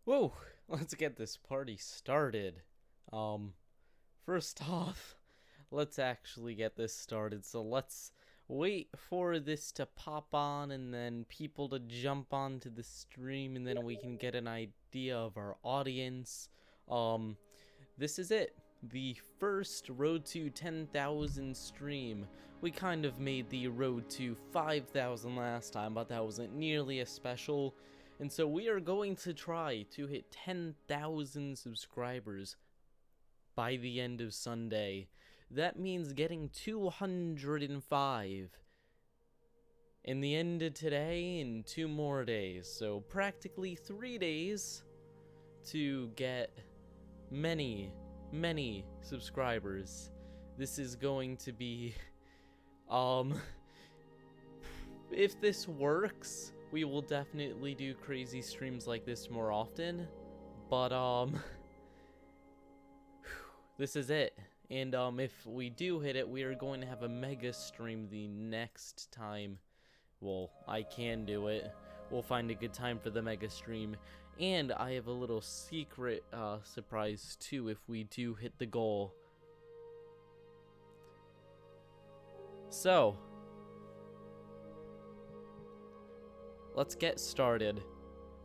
Whoa, let's get this party started. Um, First off, let's actually get this started. So let's wait for this to pop on and then people to jump onto the stream and then we can get an idea of our audience. Um, this is it. The first Road to 10,000 stream. We kind of made the Road to 5,000 last time, but that wasn't nearly as special. And so we are going to try to hit 10,000 subscribers by the end of Sunday. That means getting 205 in the end of today and 2 more days. So practically 3 days to get many subscribers. This is going to be if this works, we will definitely do crazy streams like this more often. But this is it. And if we do hit it, we are going to have a mega stream the next time. Well, I can do it. We'll find a good time for the mega stream. And I have a little secret surprise too if we do hit the goal. So, let's get started.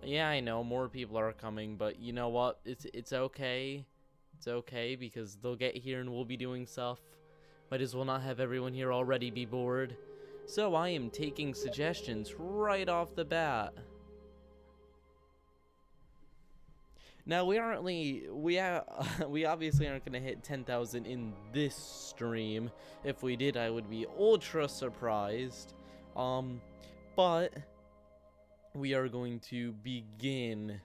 Yeah, I know more people are coming, but you know what? It's okay. It's okay because they'll get here and we'll be doing stuff. Might as well not have everyone here already be bored. So I am taking suggestions right off the bat. Now we obviously aren't gonna hit 10,000 in this stream. If we did, I would be ultra surprised. But we are going to begin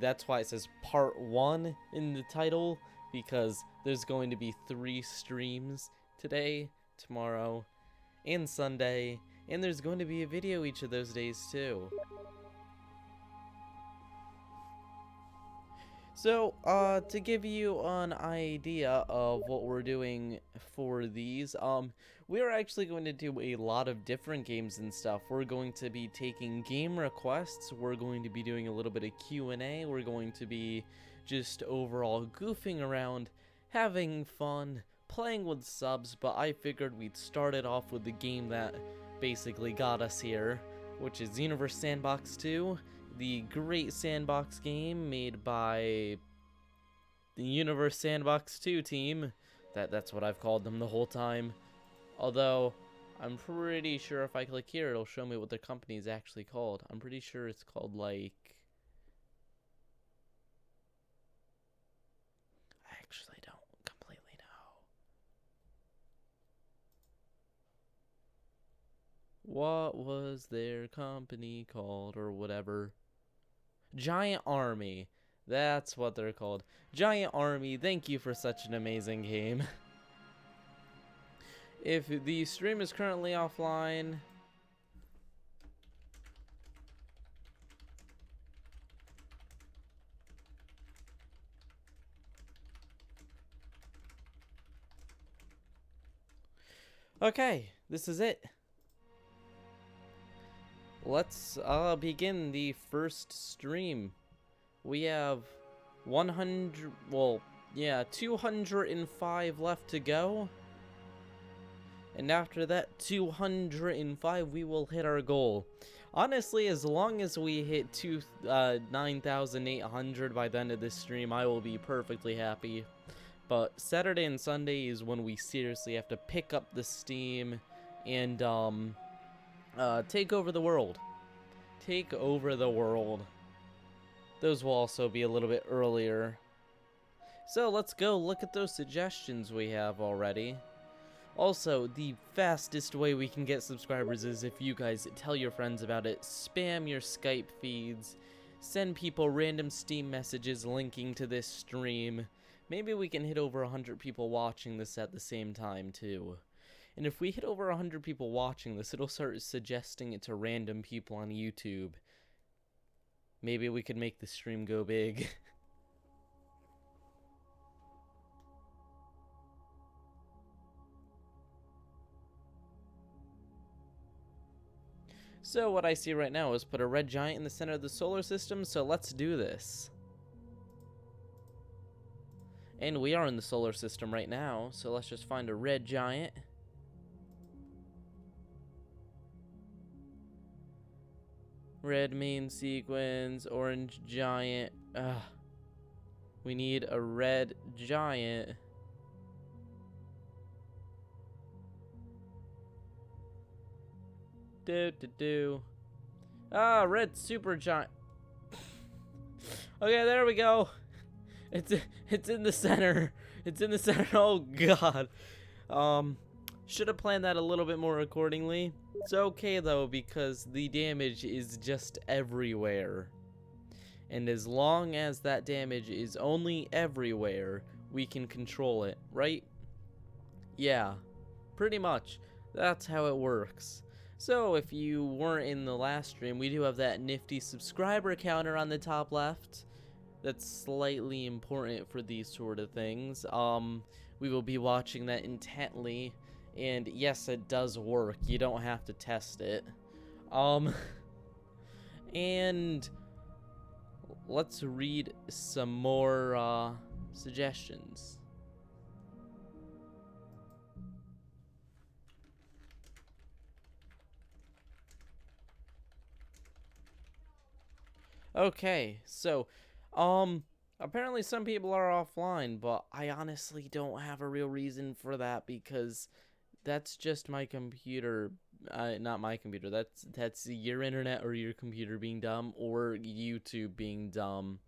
that's why it says part 1 in the title, because there's going to be 3 streams today, tomorrow, and Sunday, and there's going to be a video each of those days too. So, to give you an idea of what we're doing for these, we're actually going to do a lot of different games and stuff. We're going to be taking game requests, we're going to be doing a little bit of Q&A, we're going to be just overall goofing around, having fun, playing with subs, but I figured we'd start it off with the game that basically got us here, which is Universe Sandbox 2. The great sandbox game made by the Universe Sandbox 2 team. That's what I've called them the whole time. Although, I'm pretty sure if I click here, it'll show me what their company is actually called. I'm pretty sure it's called, like... I actually don't completely know. What was their company called, or whatever? Giant Army. That's what they're called. Giant Army, thank you for such an amazing game. If the stream is currently offline... Okay, this is it. Let's begin the first stream. We have 100, well, yeah, 205 left to go. And after that 205, we will hit our goal. Honestly, as long as we hit 9,800 by the end of this stream, I will be perfectly happy. But Saturday and Sunday is when we seriously have to pick up the steam and take over the world. Take over the world. Those will also be a little bit earlier. So let's go look at those suggestions we have already. Also, the fastest way we can get subscribers is if you guys tell your friends about it, spam your Skype feeds, send people random Steam messages linking to this stream. Maybe we can hit over 100 people watching this at the same time too. And if we hit over 100 people watching this, it'll start suggesting it to random people on YouTube. Maybe we could make the stream go big. So what I see right now is put a red giant in the center of the solar system, so let's do this. And we are in the solar system right now, so let's just find a red giant. Red main sequence, orange giant. We need a red giant. Red super giant. Okay, there we go. It's in the center. It's in the center. Oh god. Should have planned that a little bit more accordingly. It's okay though, because the damage is just everywhere. And as long as that damage is only everywhere, we can control it, right? Yeah, pretty much. That's how it works. So if you weren't in the last stream, we do have that nifty subscriber counter on the top left. That's slightly important for these sort of things. We will be watching that intently, and yes, it does work. You don't have to test it. And let's read some more suggestions. Okay, so apparently some people are offline, but I honestly don't have a real reason for that, because that's just my computer, not my computer. That's your internet or your computer being dumb, or YouTube being dumb.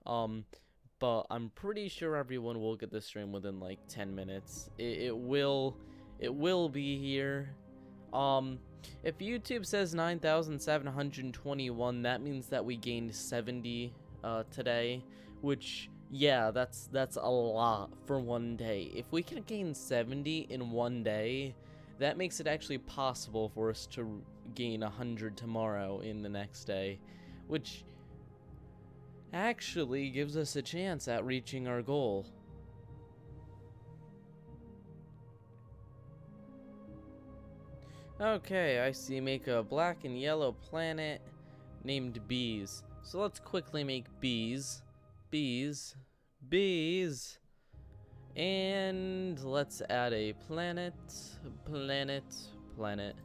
But I'm pretty sure everyone will get the stream within like 10 minutes. It will be here. If YouTube says 9,721, that means that we gained 70 today, which, yeah, that's a lot for one day. If we can gain 70 in one day, that makes it actually possible for us to gain 100 tomorrow in the next day, which actually gives us a chance at reaching our goal. Okay, I see. Make a black and yellow planet named Bees. So let's quickly make bees. Bees. Bees. And let's add a planet. Planet. Planet.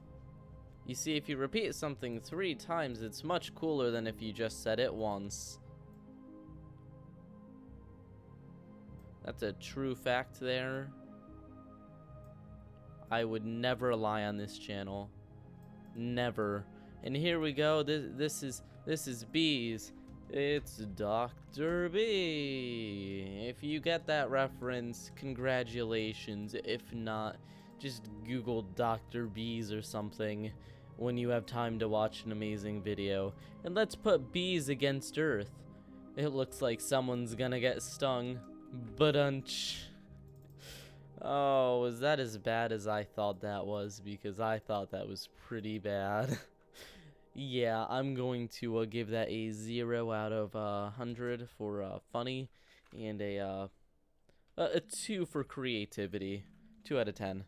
You see, if you repeat something 3 times, it's much cooler than if you just said it once. That's a true fact there. I would never lie on this channel. Never. And here we go. This is Bees. It's Dr. B. If you get that reference, congratulations. If not, just Google Dr. Bees or something when you have time to watch an amazing video. And let's put bees against Earth. It looks like someone's gonna get stung. Ba-dunch. Oh, was that as bad as I thought that was? Because I thought that was pretty bad. Yeah, I'm going to give that a 0 out of 100 for funny, and a 2 for creativity. 2 out of 10.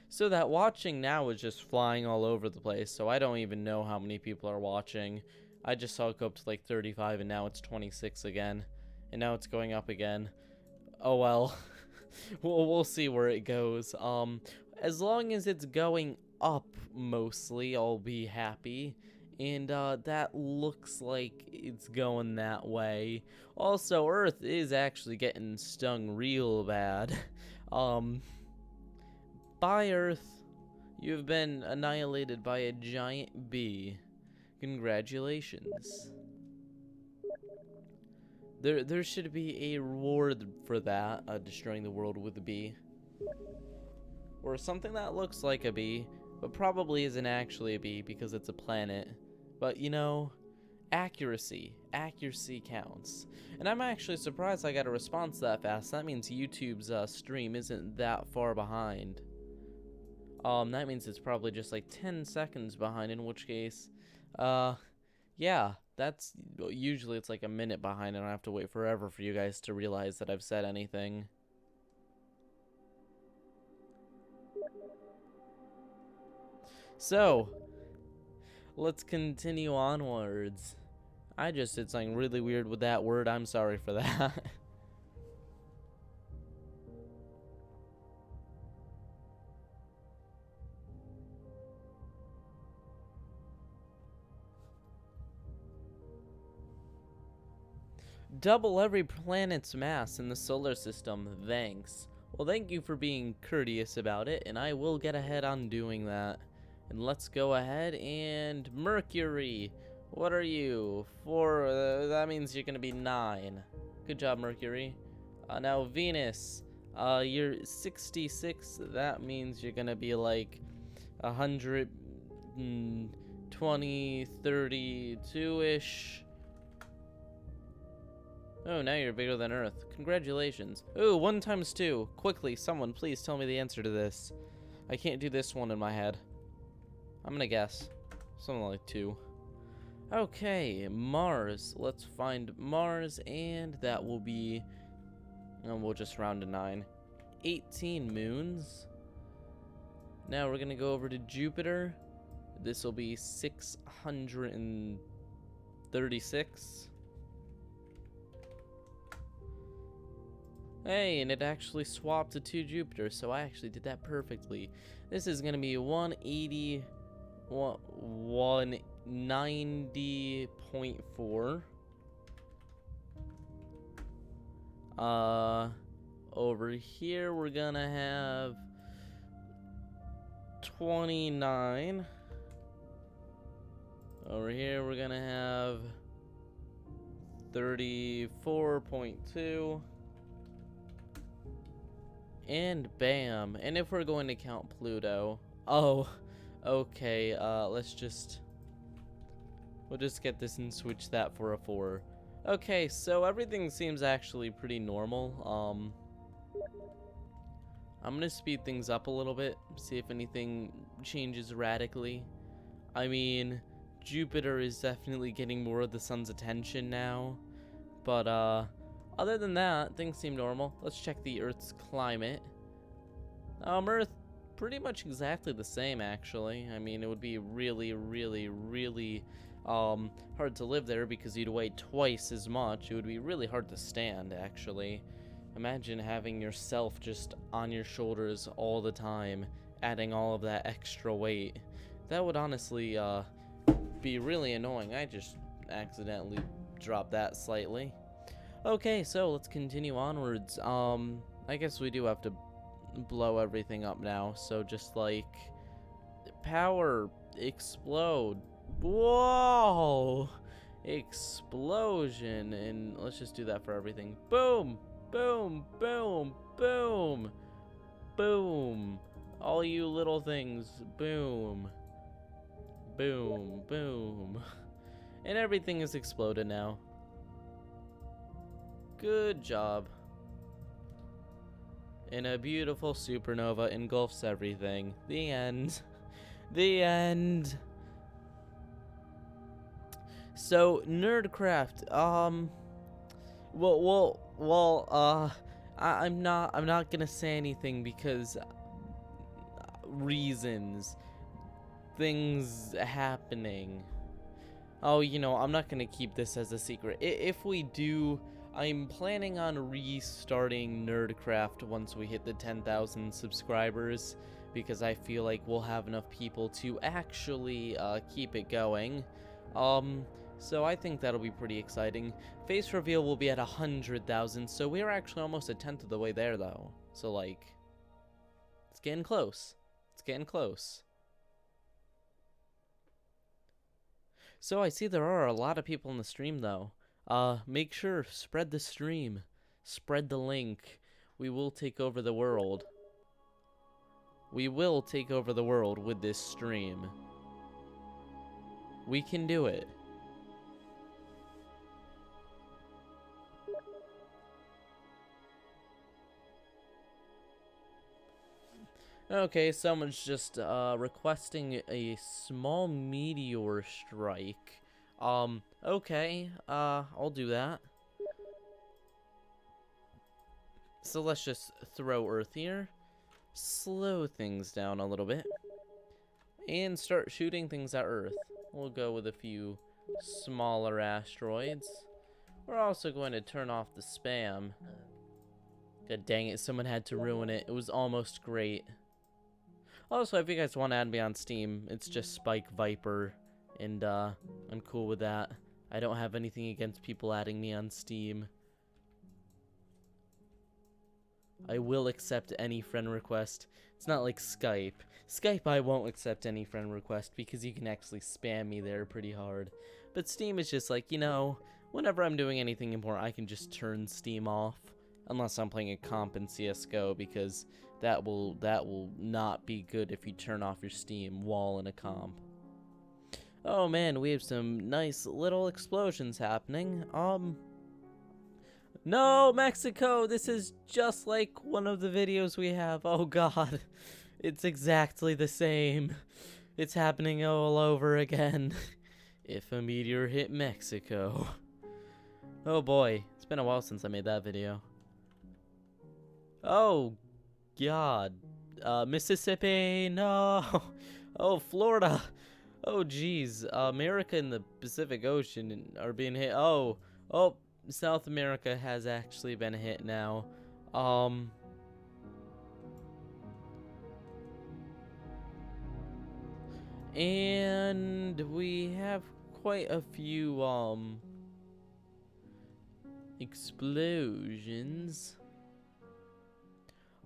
So that watching now is just flying all over the place, so I don't even know how many people are watching. I just saw it go up to like 35, and now it's 26 again. And now it's going up again. Oh well. we'll see where it goes. As long as it's going up mostly, I'll be happy. And that looks like it's going that way. Also, Earth is actually getting stung real bad. Bye, Earth. You've been annihilated by a giant bee. Congratulations. There should be a reward for that, destroying the world with a bee. Or something that looks like a bee, but probably isn't actually a bee because it's a planet. But, you know, accuracy. Accuracy counts. And I'm actually surprised I got a response that fast. That means YouTube's stream isn't that far behind. That means it's probably just like 10 seconds behind, in which case, yeah. That's usually it's like a minute behind, and I have to wait forever for you guys to realize that I've said anything. So, let's continue onwards. I just did something really weird with that word. I'm sorry for that. Double every planet's mass in the solar system. Thanks. Well, thank you for being courteous about it, and I will get ahead on doing that. And let's go ahead and Mercury. What are you? 4, that means you're gonna be 9. Good job, Mercury. Now Venus. You're 66. That means you're gonna be like 120, 32-ish. Oh, now you're bigger than Earth. Congratulations. Ooh, 1 times 2. Quickly, someone please tell me the answer to this. I can't do this one in my head. I'm gonna guess. Something like 2. Okay, Mars. Let's find Mars, and that will be... and we'll just round to 9. 18 moons. Now we're gonna go over to Jupiter. This will be 636. Hey, and it actually swapped to 2 Jupiter, so I actually did that perfectly. This is going to be 190.4. Over here we're going to have 29. Over here we're going to have 34.2. And bam. And if we're going to count Pluto. Oh, okay. We'll just get this and switch that for a 4. Okay, so everything seems actually pretty normal. I'm gonna speed things up a little bit, see if anything changes radically. I mean, Jupiter is definitely getting more of the sun's attention now. But, other than that, things seem normal. Let's check the Earth's climate. Earth, pretty much exactly the same, actually. I mean, it would be really, really, really hard to live there because you'd weigh twice as much. It would be really hard to stand, actually. Imagine having yourself just on your shoulders all the time, adding all of that extra weight. That would honestly be really annoying. I just accidentally dropped that slightly. Okay, so let's continue onwards. I guess we do have to blow everything up now. So just like power, explode. Whoa! Explosion. And let's just do that for everything. Boom! Boom! Boom! Boom! Boom! All you little things. Boom! Boom! Boom! And everything is exploded now. Good job. And a beautiful supernova engulfs everything. The end. The end. So, Nerdcraft, I'm not gonna say anything because reasons, things happening. Oh, you know, I'm not gonna keep this as a secret. If we do, I'm planning on restarting Nerdcraft once we hit the 10,000 subscribers, because I feel like we'll have enough people to actually keep it going. So I think that'll be pretty exciting. Face reveal will be at 100,000, so we're actually almost a tenth of the way there, though. So, like, it's getting close. It's getting close. So I see there are a lot of people in the stream, though. Make sure, spread the stream. Spread the link. We will take over the world. We will take over the world with this stream. We can do it. Okay, someone's just requesting a small meteor strike. Okay, I'll do that. So let's just throw Earth here. Slow things down a little bit. and start shooting things at Earth. We'll go with a few smaller asteroids. We're also going to turn off the spam. God dang it, someone had to ruin it. It was almost great. Also, if you guys want to add me on Steam, it's just Spike Viper, and I'm cool with that. I don't have anything against people adding me on Steam. I will accept any friend request. It's not like Skype. Skype, I won't accept any friend request because you can actually spam me there pretty hard. But Steam is just like, you know, whenever I'm doing anything important, I can just turn Steam off. Unless I'm playing a comp in CSGO, because that will not be good if you turn off your Steam while in a comp. Oh man, we have some nice little explosions happening. No, Mexico! This is just like one of the videos we have. Oh god. It's exactly the same. It's happening all over again. If a meteor hit Mexico. Oh boy, it's been a while since I made that video. Oh god. Mississippi, no. Oh, Florida. Oh geez. America and the Pacific Ocean are being hit. Oh, South America has actually been hit now. And we have quite a few explosions.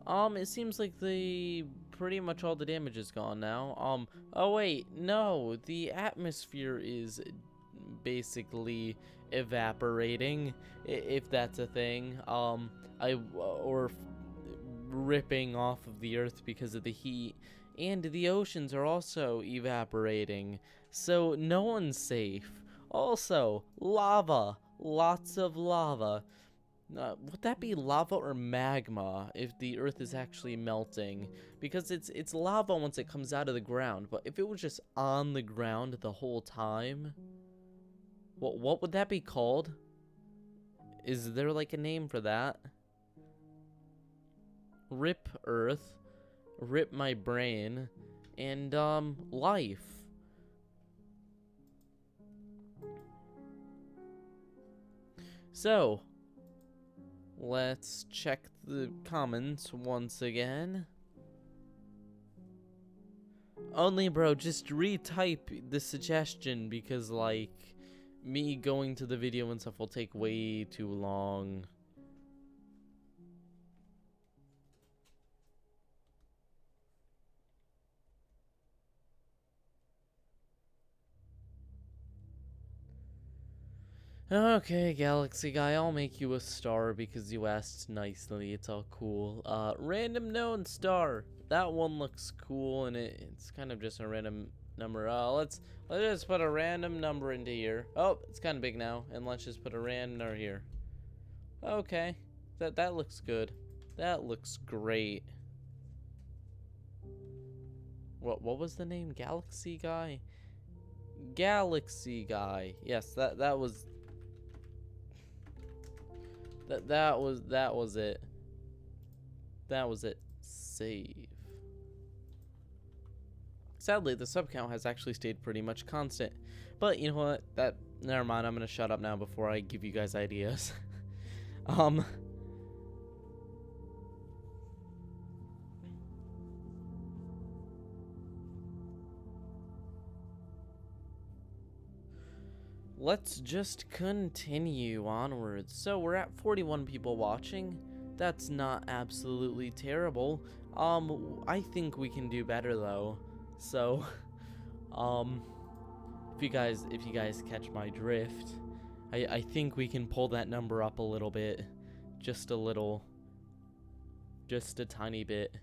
It seems like pretty much all the damage is gone now. Oh wait, no, the atmosphere is basically evaporating, if that's a thing. Or ripping off of the earth because of the heat, and the oceans are also evaporating, so no one's safe. Also, lava, lots of lava. Would that be lava or magma if the earth is actually melting? Because it's lava once it comes out of the ground, but if it was just on the ground the whole time, what would that be called? Is there like a name for that? Rip earth, rip my brain, and life. So, let's check the comments once again. Only bro, just retype the suggestion, because like me going to the video and stuff will take way too long. Okay, Galaxy Guy, I'll make you a star because you asked nicely. It's all cool. Random known star. That one looks cool, and it's kind of just a random number. Let's just put a random number into here. Oh, it's kind of big now, and let's just put a random number here. Okay, that looks good. That looks great. What was the name? Galaxy Guy? Galaxy Guy. Yes, that was. That was it. That was it. Save. Sadly, the sub count has actually stayed pretty much constant. But you know what? Never mind. I'm gonna shut up now before I give you guys ideas. Let's just continue onwards. So we're at 41 people watching. That's not absolutely terrible. I think we can do better though. So, if you guys catch my drift, I think we can pull that number up a little bit, just a little, just a tiny bit.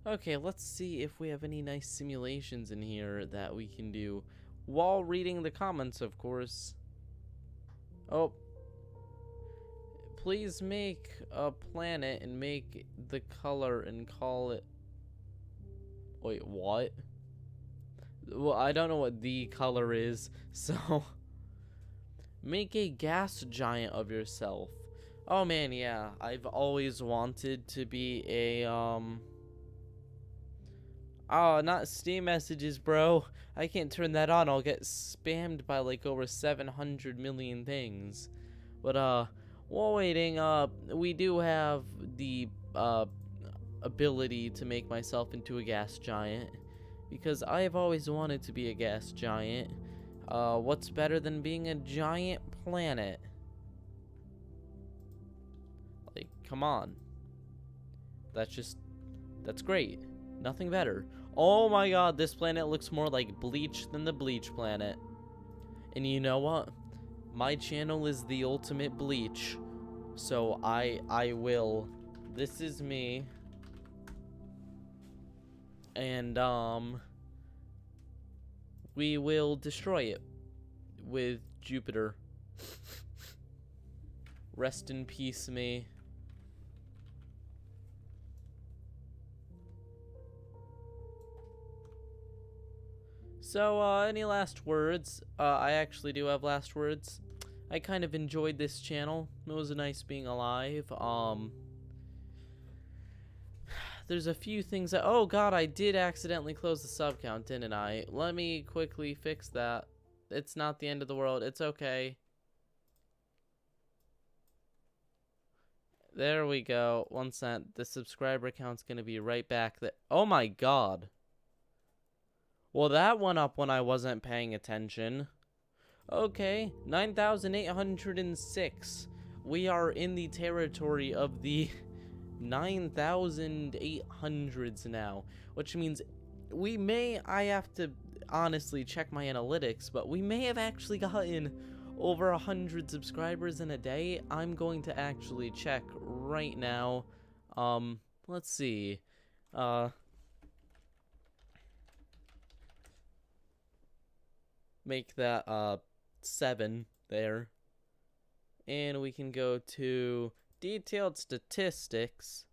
Okay, let's see if we have any nice simulations in here that we can do while reading the comments, of course. Oh, please make a planet and make the color and call it. Wait, what? Well, I don't know what the color is, so make a gas giant of yourself. Oh man, yeah, I've always wanted to be a Oh, not Steam messages, bro. I can't turn that on. I'll get spammed by like over 700 million things. But while waiting, we do have the ability to make myself into a gas giant because I've always wanted to be a gas giant. What's better than being a giant planet? Like, come on. That's great. Nothing better. Oh my god, this planet looks more like Bleach than the Bleach planet. And you know what? My channel is the ultimate Bleach. So I will. This is me. And we will destroy it with Jupiter. Rest in peace, me. So, any last words? I actually do have last words. I kind of enjoyed this channel. It was nice being alive. There's a few things that... Oh, God, I did accidentally close the sub count, didn't I? Let me quickly fix that. It's not the end of the world. It's okay. There we go. 1 cent. The subscriber count's gonna be right back there. Oh, my God. Well, that went up when I wasn't paying attention. Okay, 9,806. We are in the territory of the 9,800s now, which means I have to honestly check my analytics, but we may have actually gotten over 100 subscribers in a day. I'm going to actually check right now. Let's see. Make that 7 there, and we can go to detailed statistics.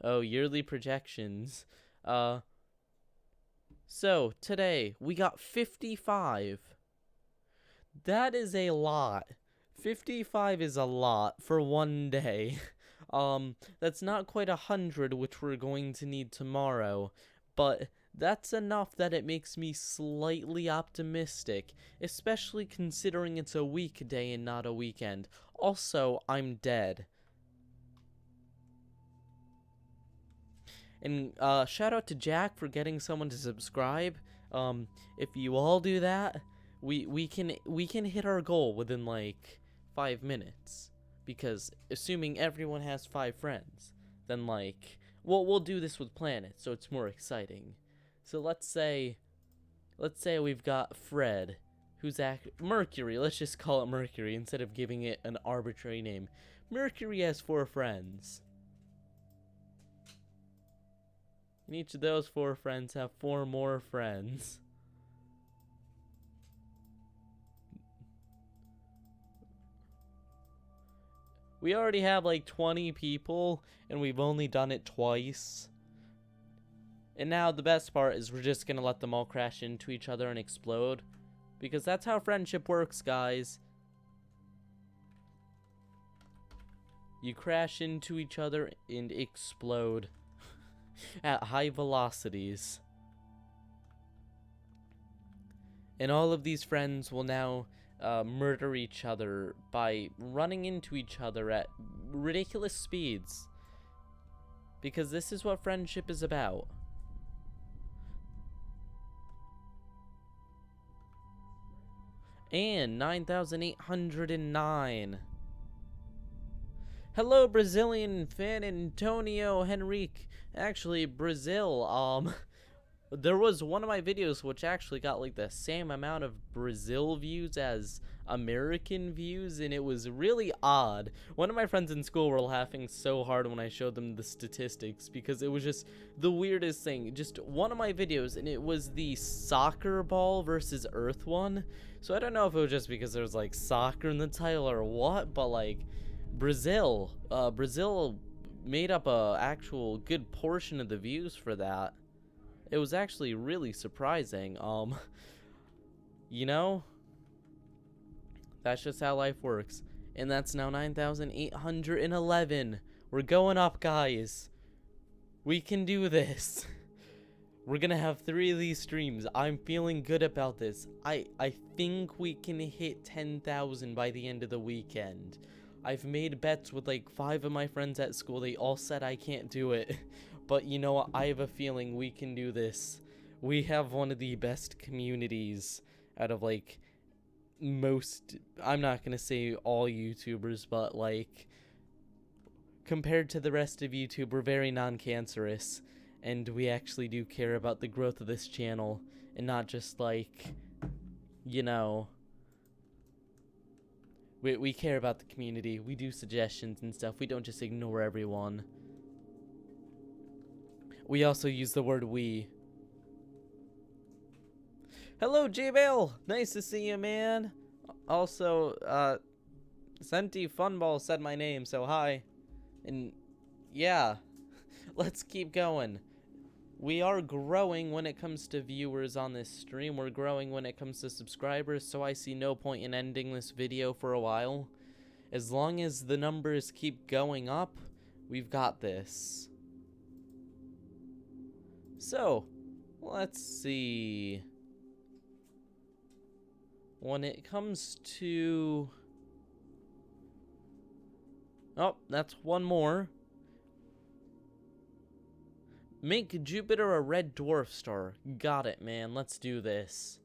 Oh, yearly projections. So today we got 55. That is a lot. 55 is a lot for one day. That's not quite 100, which we're going to need tomorrow, but that's enough that it makes me slightly optimistic, especially considering it's a weekday and not a weekend. Also, I'm dead. And shout out to Jack for getting someone to subscribe. If you all do that, we can hit our goal within like 5 minutes, because assuming everyone has 5 friends, then like we'll do this with planets, so it's more exciting. So let's say we've got Fred, who's Mercury. Let's just call it Mercury instead of giving it an arbitrary name. Mercury has 4 friends. And each of those 4 friends have 4 more friends. We already have like 20 people, and we've only done it twice. And now the best part is we're just gonna let them all crash into each other and explode. Because that's how friendship works, guys. You crash into each other and explode at high velocities. And all of these friends will now murder each other by running into each other at ridiculous speeds. Because this is what friendship is about. And 9,809. Hello, Brazilian fan Antonio Henrique. Actually, Brazil, there was one of my videos which actually got like the same amount of Brazil views as American views, and it was really odd. One of my friends in school were laughing so hard when I showed them the statistics, because it was just the weirdest thing. Just one of my videos, and it was the soccer ball versus Earth one. So I don't know if it was just because there was like soccer in the title or what, but like Brazil made up a actual good portion of the views for that. It was actually really surprising. You know, that's just how life works. And that's now 9,811. We're going up, guys. We can do this. We're gonna have 3 of these streams. I'm feeling good about this. I think we can hit 10,000 by the end of the weekend. I've made bets with like 5 of my friends at school. They all said I can't do it. But you know what? I have a feeling we can do this. We have one of the best communities out of like most, I'm not gonna say all YouTubers, but like compared to the rest of YouTube, we're very non-cancerous, and we actually do care about the growth of this channel, and not just like, you know, we care about the community. We do suggestions and stuff. We don't just ignore everyone. We also use the word we. Hello, J-Bale! Nice to see you, man. Also, Senti Funball said my name, so hi. And yeah, let's keep going. We are growing when it comes to viewers on this stream. We're growing when it comes to subscribers, so I see no point in ending this video for a while. As long as the numbers keep going up, we've got this. So, let's see. When it comes to... Oh, that's one more. Make Jupiter a red dwarf star. Got it, man. Let's do this.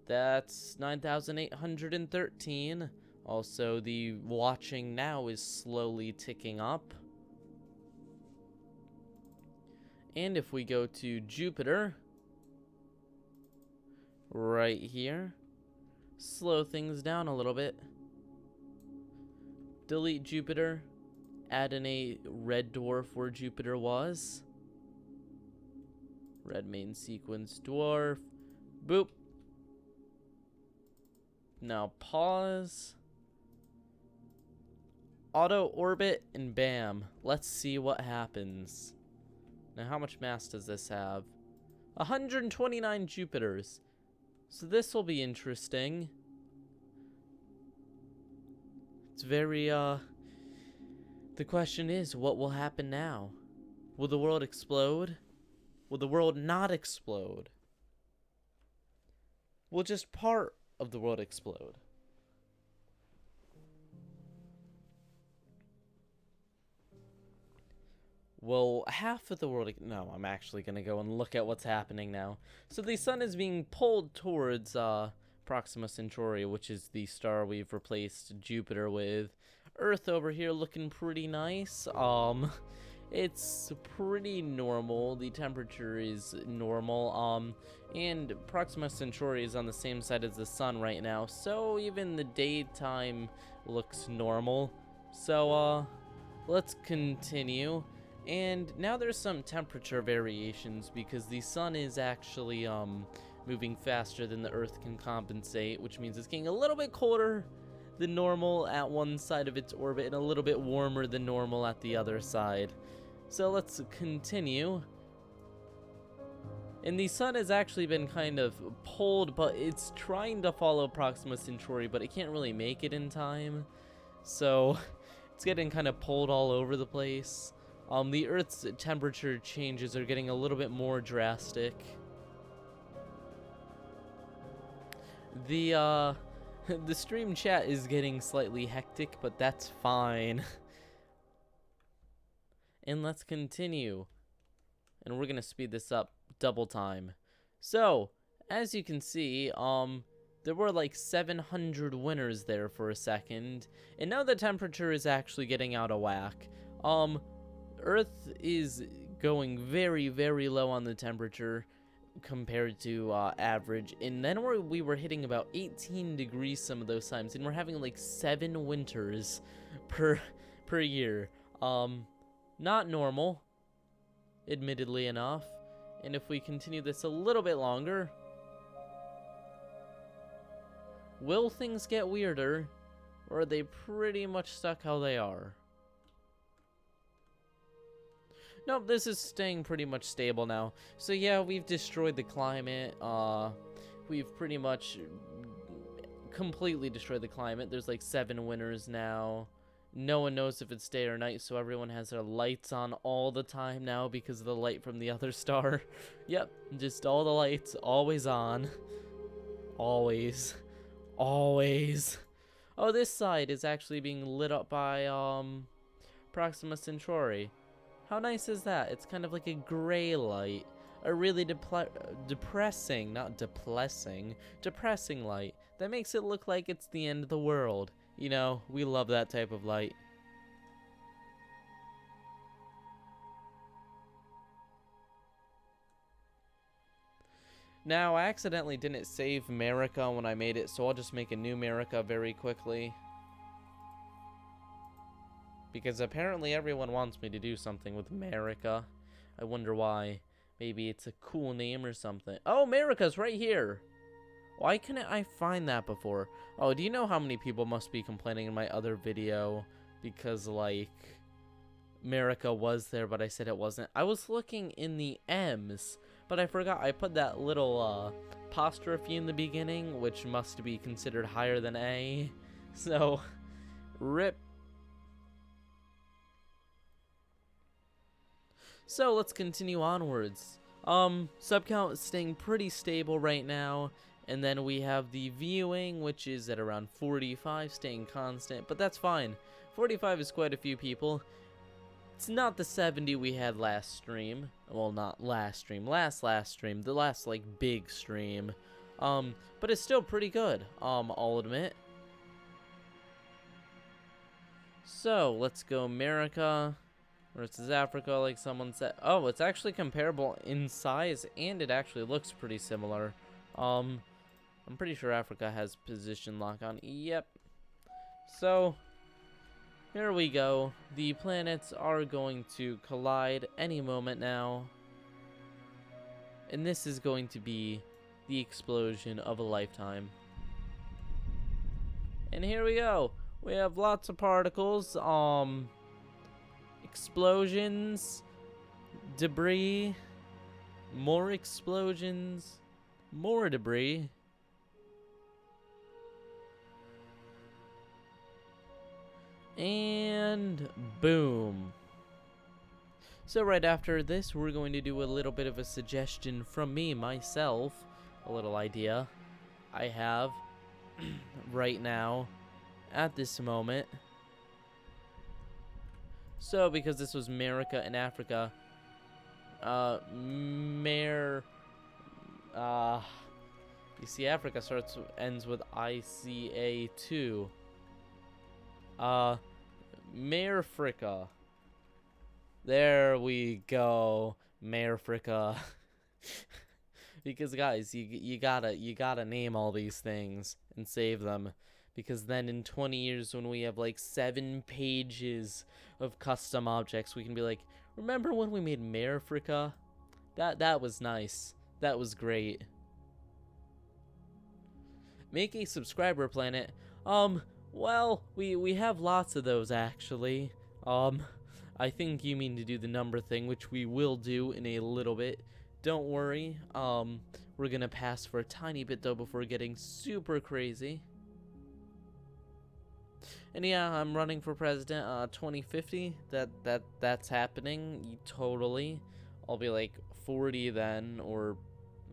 That's 9,813. Also, the watching now is slowly ticking up. And if we go to Jupiter, right here, slow things down a little bit. Delete Jupiter. Add in a red dwarf where Jupiter was. Red main sequence dwarf. Boop. Now pause. Auto orbit and bam. Let's see what happens. Now how much mass does this have? 129 Jupiters. So this will be interesting. It's very, the question is, what will happen now? Will the world explode? Will the world not explode? Will just part of the world explode? Will half of the world... No, I'm actually going to go and look at what's happening now. So the sun is being pulled towards Proxima Centauri, which is the star we've replaced Jupiter with. Earth over here looking pretty nice. It's pretty normal. The temperature is normal. And Proxima Centauri is on the same side as the sun right now, so even the daytime looks normal. So, let's continue. And now there's some temperature variations because the sun is actually, moving faster than the Earth can compensate, which means it's getting a little bit colder than normal at one side of its orbit and a little bit warmer than normal at the other side. So let's continue. And the sun has actually been kind of pulled, but it's trying to follow Proxima Centauri, but it can't really make it in time. So it's getting kind of pulled all over the place. The Earth's temperature changes are getting a little bit more drastic. The stream chat is getting slightly hectic, but that's fine. And let's continue. And we're gonna speed this up double time. So, as you can see, there were like 700 winners there for a second, and now the temperature is actually getting out of whack. Earth is going very, very low on the temperature compared to average, and then we were hitting about 18 degrees some of those times, and we're having like 7 winters per year. Not normal, admittedly enough. And if we continue this a little bit longer, will things get weirder, or are they pretty much stuck how they are? Nope, this is staying pretty much stable now. So yeah, we've destroyed the climate. We've pretty much completely destroyed the climate. There's like 7 winters now. No one knows if it's day or night, so everyone has their lights on all the time now because of the light from the other star. Yep, just all the lights always on. Always. Always. Oh, this side is actually being lit up by, Proxima Centauri. How nice is that? It's kind of like a gray light. A really depressing, not depressing, depressing light that makes it look like it's the end of the world. You know, we love that type of light. Now, I accidentally didn't save America when I made it, so I'll just make a new America very quickly. Because apparently everyone wants me to do something with America. I wonder why. Maybe it's a cool name or something. Oh, America's right here! Why couldn't I find that before? Oh, do you know how many people must be complaining in my other video? Because, like, America was there, but I said it wasn't. I was looking in the M's, but I forgot I put that little, apostrophe in the beginning, which must be considered higher than A. So, rip. So, let's continue onwards. Sub count is staying pretty stable right now. And then we have the viewing, which is at around 45, staying constant, but that's fine. 45 is quite a few people. It's not the 70 we had last stream. Well, not last stream, last stream, the last, like, big stream. But it's still pretty good, I'll admit. So, let's go America versus Africa, like someone said. Oh, it's actually comparable in size, and it actually looks pretty similar. I'm pretty sure Africa has position lock on. Yep. So, here we go. The planets are going to collide any moment now. And this is going to be the explosion of a lifetime. And here we go. We have lots of particles, explosions, debris, more explosions, more debris. And boom. So right after this, we're going to do a little bit of a suggestion from me, myself. A little idea I have right now, at this moment. So, because this was America and Africa, you see Africa ends with ICA2. Mayorfrica. There we go, Mayorfrica. Because guys, you gotta name all these things and save them, because then in 20 years when we have like 7 pages of custom objects, we can be like, remember when we made Mayorfrica? That was nice. That was great. Make a subscriber planet. Well, we have lots of those, actually. I think you mean to do the number thing, which we will do in a little bit. Don't worry. We're gonna pass for a tiny bit, though, before getting super crazy. And yeah, I'm running for president, 2050. That's happening, totally. I'll be like 40 then, or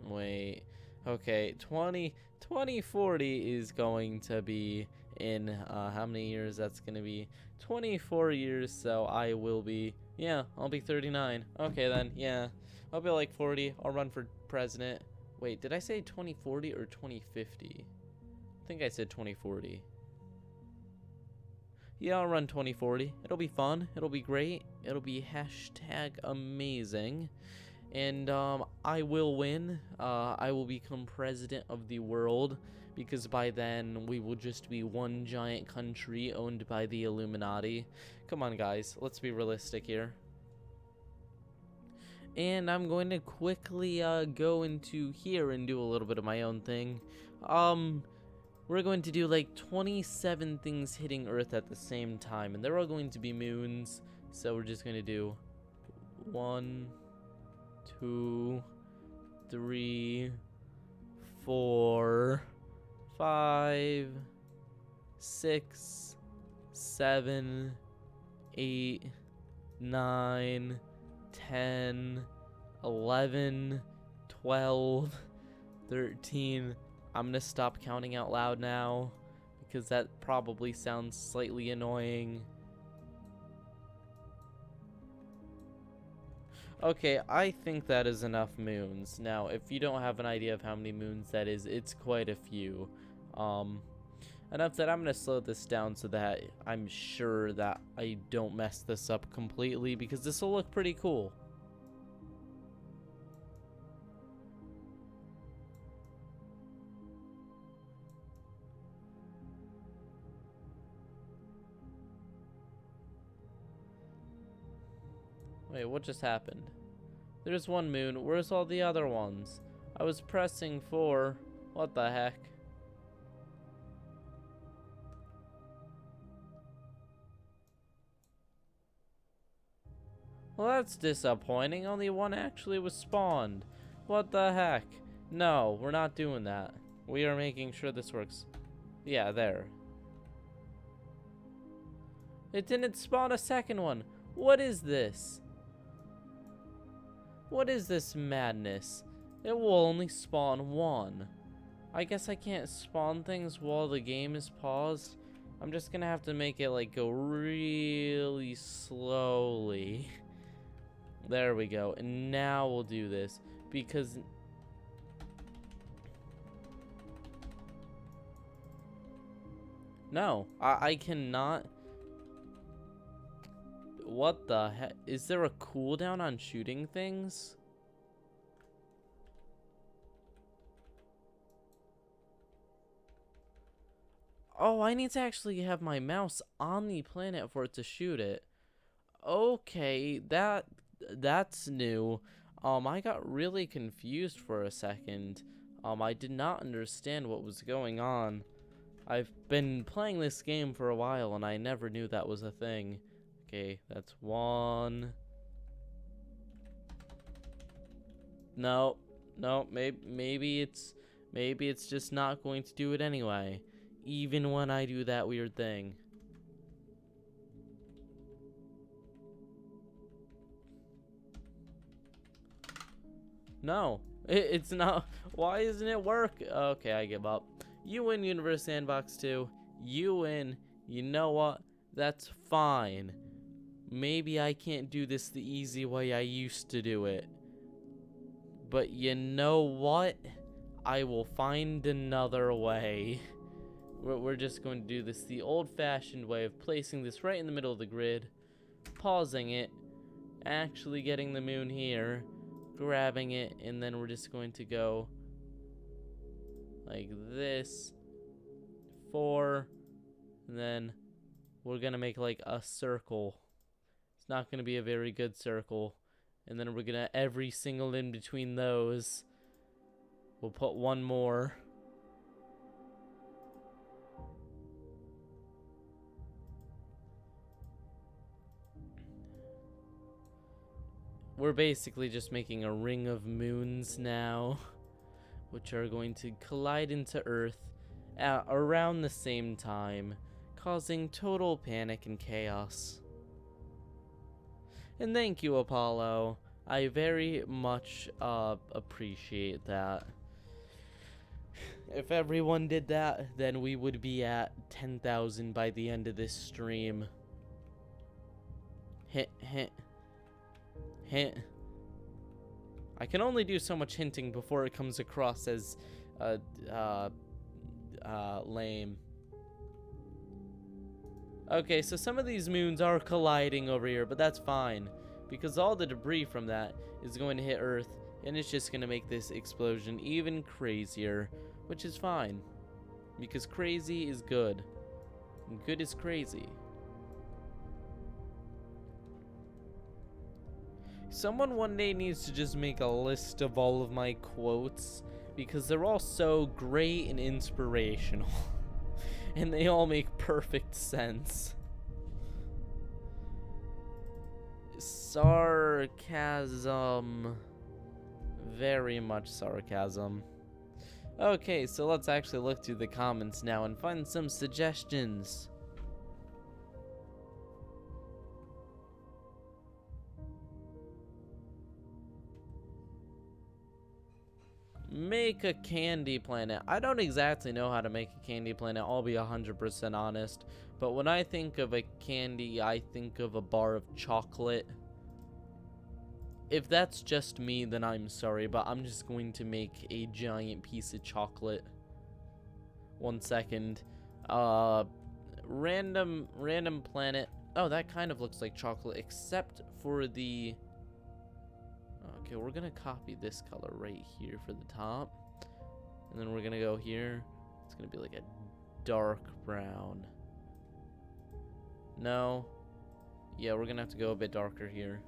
wait. Okay, 2040 is going to be in how many years? That's gonna be 24 years, so I will be, yeah, I'll be 39. Okay then, yeah, I'll be like 40. I'll run for president. Wait, did I say 2040 or 2050? I think I said 2040. Yeah, I'll run 2040. It'll be fun. It'll be great. It'll be #amazing. And I will win. I will become president of the world, because by then we will just be one giant country owned by the Illuminati. Come on, guys. Let's be realistic here. And I'm going to quickly go into here and do a little bit of my own thing. We're going to do like 27 things hitting Earth at the same time, and they're all going to be moons. So we're just going to do 1, 2, 3, 4, 5, 6, 7, 8, 9, 10, 11, 12, 13. I'm gonna stop counting out loud now because that probably sounds slightly annoying. Okay, I think that is enough moons. Now, if you don't have an idea of how many moons that is, it's quite a few. Enough that I'm going to slow this down so that I'm sure that I don't mess this up completely, because this will look pretty cool. Wait, what just happened? There's one moon. Where's all the other ones? I was pressing 4. What the heck? Well, that's disappointing. Only one actually was spawned. What the heck? No, we're not doing that. We are making sure this works. Yeah, there. It didn't spawn a second one. What is this? What is this madness? It will only spawn one. I guess I can't spawn things while the game is paused. I'm just gonna have to make it like go really slowly. There we go. And now we'll do this because no, I cannot. What the heck? Is there a cooldown on shooting things? Oh, I need to actually have my mouse on the planet for it to shoot it. Okay, that's new. I got really confused for a second. I did not understand what was going on. I've been playing this game for a while and I never knew that was a thing. Okay, that's one. No, maybe it's just not going to do it anyway, even when I do that weird thing. No, it's not. Why isn't it work? Okay, I give up. You win, Universe Sandbox 2. You win. You know what? That's fine. Maybe I can't do this the easy way I used to do it. But you know what? I will find another way. We're just going to do this the old-fashioned way of placing this right in the middle of the grid, pausing it, actually getting the moon here, grabbing it, and then we're just going to go like this, 4, and then we're gonna make like a circle. It's not gonna be a very good circle, and then we're gonna every single in between those, we'll put one more. We're basically just making a ring of moons now, which are going to collide into Earth at around the same time, causing total panic and chaos. And thank you, Apollo. I very much appreciate that. If everyone did that, then we would be at 10,000 by the end of this stream. Hint, hint. Hint. I can only do so much hinting before it comes across as lame. Okay, so some of these moons are colliding over here, but that's fine because all the debris from that is going to hit Earth and it's just going to make this explosion even crazier, which is fine because crazy is good and good is crazy. Someone one day needs to just make a list of all of my quotes because they're all so great and inspirational and they all make perfect sense. Sarcasm. Very much sarcasm. Okay, so let's actually look through the comments now and find some suggestions. make a candy planet. I don't exactly know how to make a candy planet, I'll be 100% honest. But when I think of a candy, I think of a bar of chocolate. If that's just me, then I'm sorry, but I'm just going to make a giant piece of chocolate. 1 second. Random planet. Oh, that kind of looks like chocolate, except for the... Okay, we're gonna copy this color right here for the top. And then we're gonna go here. It's gonna be like a dark brown. No. Yeah, we're gonna have to go a bit darker here.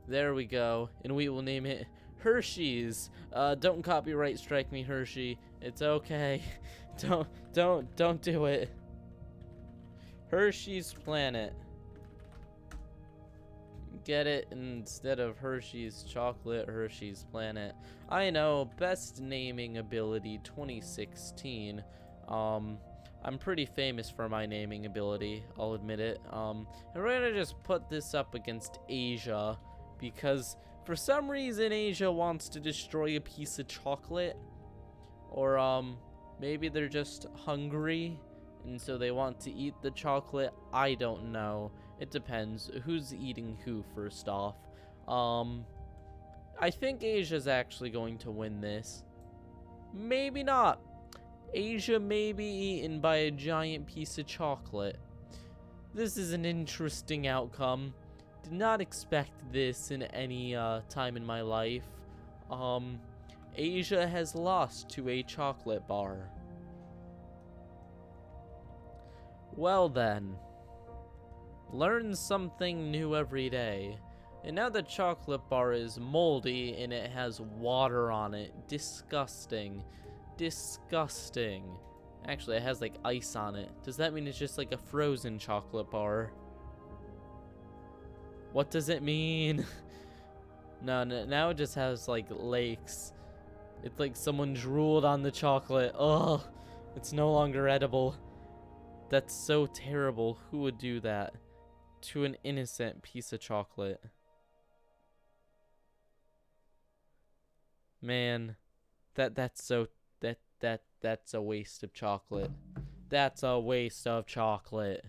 There we go. And we will name it Hershey's. Don't copyright strike me, Hershey. It's okay. Don't do it. Hershey's Planet. Get it? Instead of Hershey's Chocolate, Hershey's Planet. I know, best naming ability 2016. I'm pretty famous for my naming ability, I'll admit it. And we're gonna just put this up against Asia, because for some reason Asia wants to destroy a piece of chocolate. Or maybe they're just hungry and so they want to eat the chocolate. I don't know. It depends who's eating who first off. I think Asia's actually going to win this. Maybe not. Asia may be eaten by a giant piece of chocolate. This is an interesting outcome. Did not expect this in any time in my life. Asia has lost to a chocolate bar. Well then, learn something new every day. And now the chocolate bar is moldy and it has water on it. Disgusting. Disgusting. Actually, it has like ice on it. Does that mean it's just like a frozen chocolate bar? What does it mean? No, now it just has like lakes. It's like someone drooled on the chocolate. Ugh, it's no longer edible. That's so terrible. Who would do that to an innocent piece of chocolate? Man, that's a waste of chocolate. That's a waste of chocolate.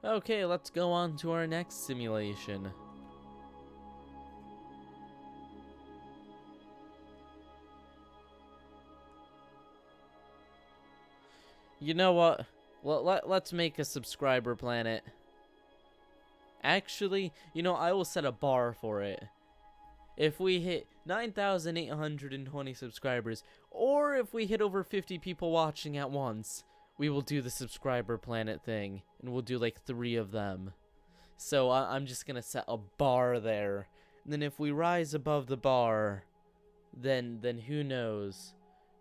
Okay, let's go on to our next simulation. You know what? Let's make a subscriber planet. Actually, you know, I will set a bar for it. If we hit 9,820 subscribers, or if we hit over 50 people watching at once, we will do the subscriber planet thing, and we'll do like 3 of them. So I'm just gonna set a bar there, and then if we rise above the bar, then who knows?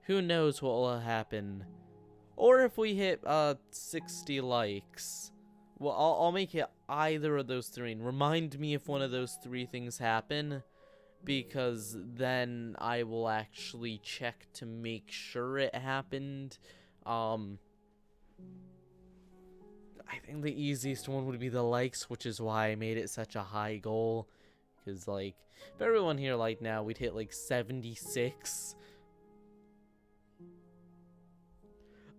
Who knows what will happen? Or if we hit 60 likes, well, I'll make it either of those 3, and remind me if one of those 3 things happen, because then I will actually check to make sure it happened. I think the easiest one would be the likes, which is why I made it such a high goal. Because, like, if everyone here liked now, we'd hit, like, 76.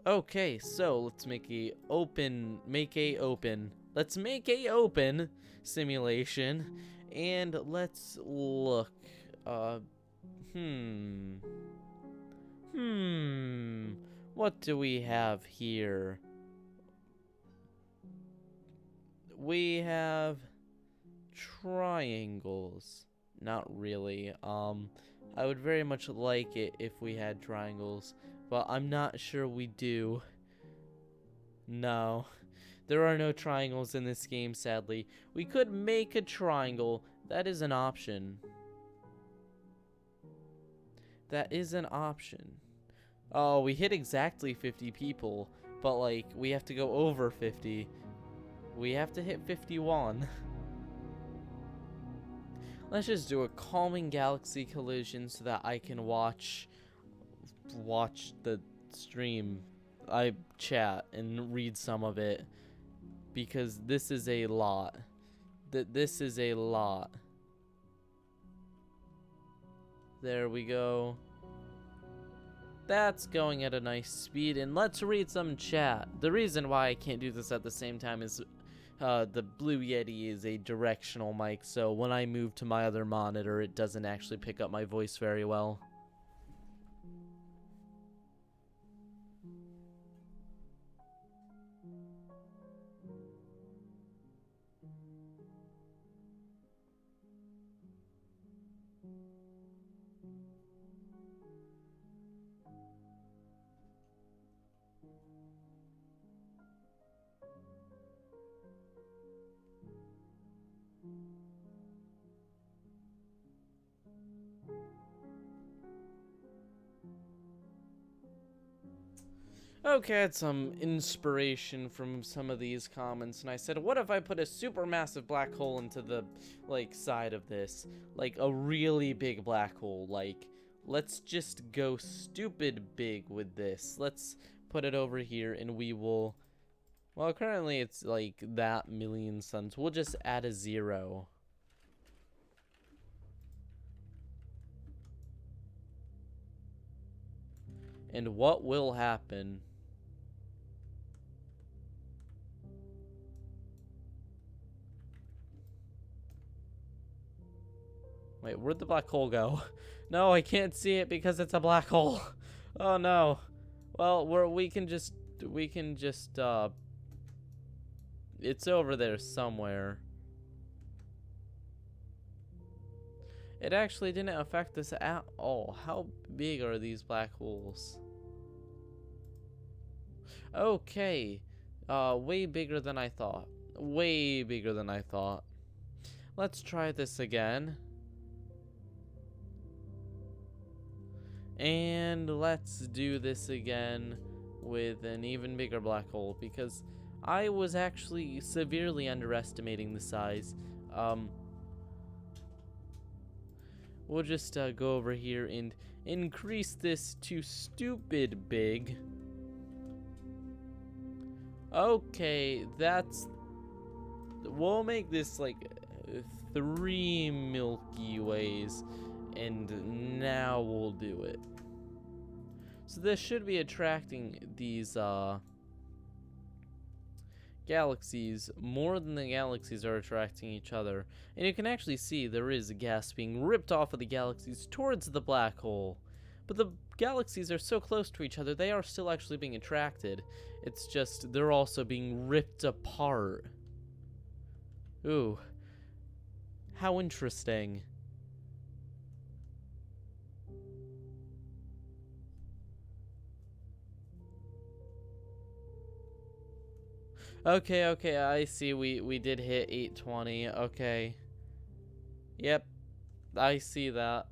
Okay, so let's make a open simulation. And let's look. What do we have here? We have triangles. Not really. I would very much like it if we had triangles, but I'm not sure we do. No. There are no triangles in this game, sadly. We could make a triangle. That is an option. That is an option. Oh, we hit exactly 50 people, but like, we have to go over 50. We have to hit 51. Let's just do a calming galaxy collision so that I can watch the stream I chat and read some of it, because this is a lot. This is a lot. There we go. That's going at a nice speed, and let's read some chat. The reason why I can't do this at the same time is the Blue Yeti is a directional mic, so when I move to my other monitor, it doesn't actually pick up my voice very well. Okay, I had some inspiration from some of these comments, and I said, what if I put a supermassive black hole into the, like, side of this? Like, a really big black hole. Like, let's just go stupid big with this. Let's put it over here, and we will... Well, currently it's, like, that million suns. We'll just add a 0. And what will happen... Wait, where'd the black hole go? No, I can't see it because it's a black hole. Oh no. Well, we can just it's over there somewhere. It actually didn't affect us at all. How big are these black holes? Okay. Way bigger than I thought. Way bigger than I thought. Let's try this again. And let's do this again with an even bigger black hole, because I was actually severely underestimating the size. We'll just go over here and increase this to stupid big. Okay, we'll make this like 3 Milky Ways, and now we'll do it. So this should be attracting these galaxies more than the galaxies are attracting each other. And you can actually see there is gas being ripped off of the galaxies towards the black hole. But the galaxies are so close to each other, they are still actually being attracted. It's just they're also being ripped apart. Ooh. How interesting. Okay, I see. We did hit 820. Okay. Yep, I see that.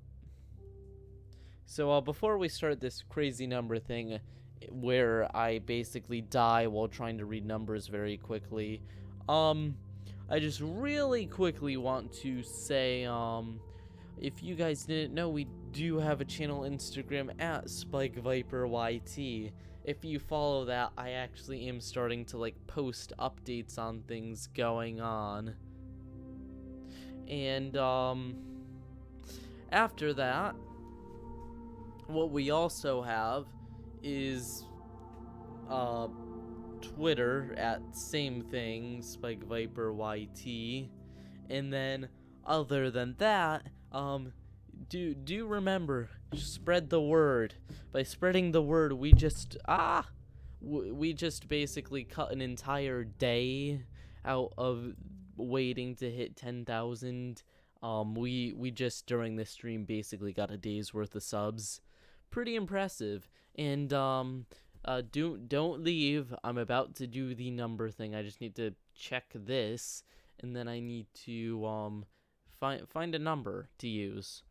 So before we start this crazy number thing, where I basically die while trying to read numbers very quickly, I just really quickly want to say, if you guys didn't know, we do have a channel Instagram at SpikeViperYT. If you follow that, I actually am starting to like post updates on things going on. And after that, what we also have is Twitter at same thing, SpikeViperYT. And then other than that, do remember, spread the word. By spreading the word, we just basically cut an entire day out of waiting to hit 10,000. We just during this stream basically got a day's worth of subs. Pretty impressive. And don't leave. I'm about to do the number thing. I just need to check this, and then I need to find a number to use.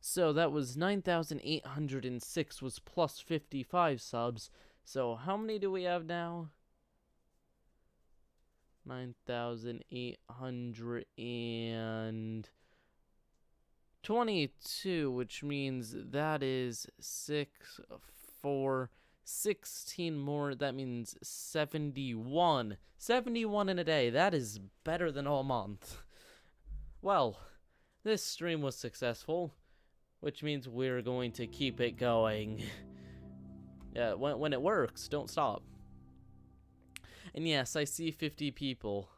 So that was 9,806 was plus 55 subs. So how many do we have now? 9,822, which means that is 6, 4, 16 more. That means 71. 71 in a day. That is better than all month. Well, this stream was successful, which means we're going to keep it going. Yeah, when it works, don't stop. And yes, I see 50 people.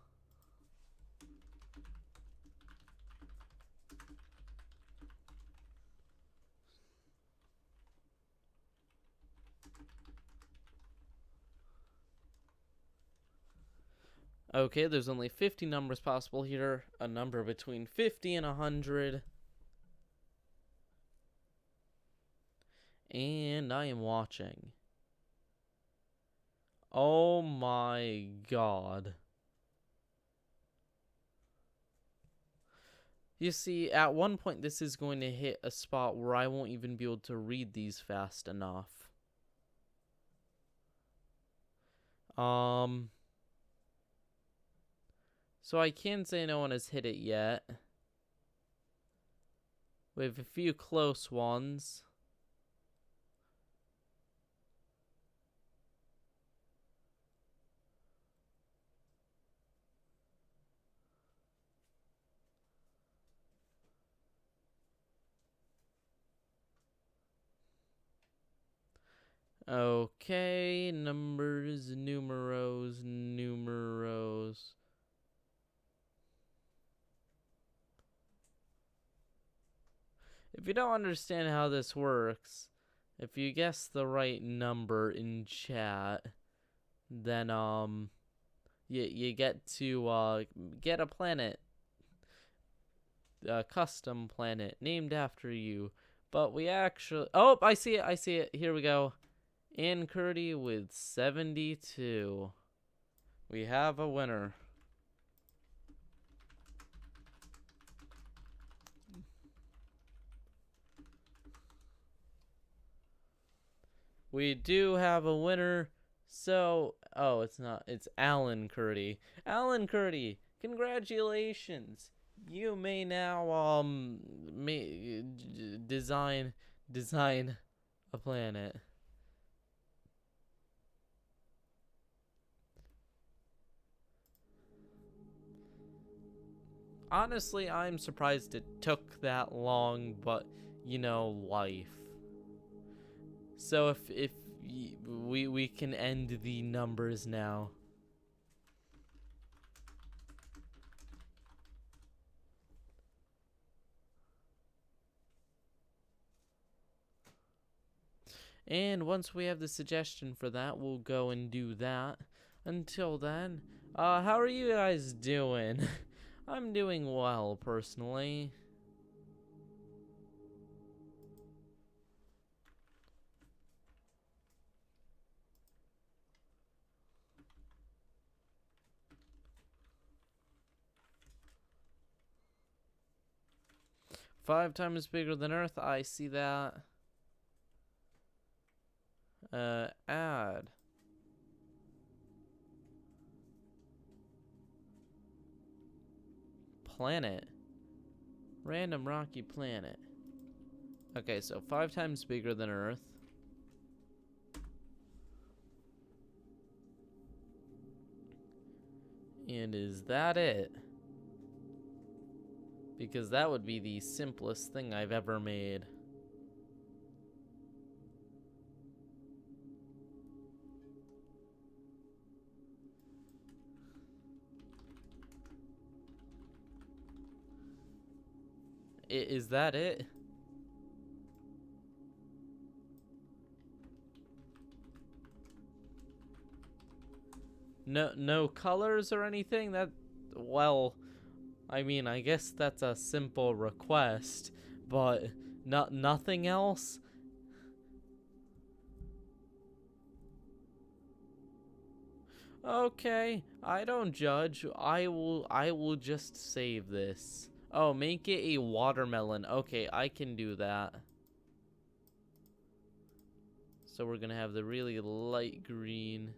Okay, there's only 50 numbers possible here. A number between 50 and 100. And I am watching. Oh my god. You see, at one point this is going to hit a spot where I won't even be able to read these fast enough. So I can say no one has hit it yet. We have a few close ones. Okay, numbers, numeros. If you don't understand how this works, if you guess the right number in chat, then you get to get a planet, a custom planet named after you. But we actually, oh, I see it. Here we go. Ann Curdy with 72. We have a winner. We do have a winner. So, oh, it's not. It's Alan Curdy. Alan Curdy, congratulations. You may now design a planet. Honestly, I'm surprised it took that long, but you know, life. So if we can end the numbers now. And once we have the suggestion for that, we'll go and do that. Until then, how are you guys doing? I'm doing well, personally. Five times bigger than Earth, I see that. Add. Planet. Random rocky planet. Okay, so 5 times bigger than Earth. And is that it? Because that would be the simplest thing I've ever made. Is that it? No colors or anything? That, well, I mean, I guess that's a simple request, but nothing else? Okay, I don't judge. I will just save this. Oh, make it a watermelon. Okay, I can do that. So we're gonna have the really light green.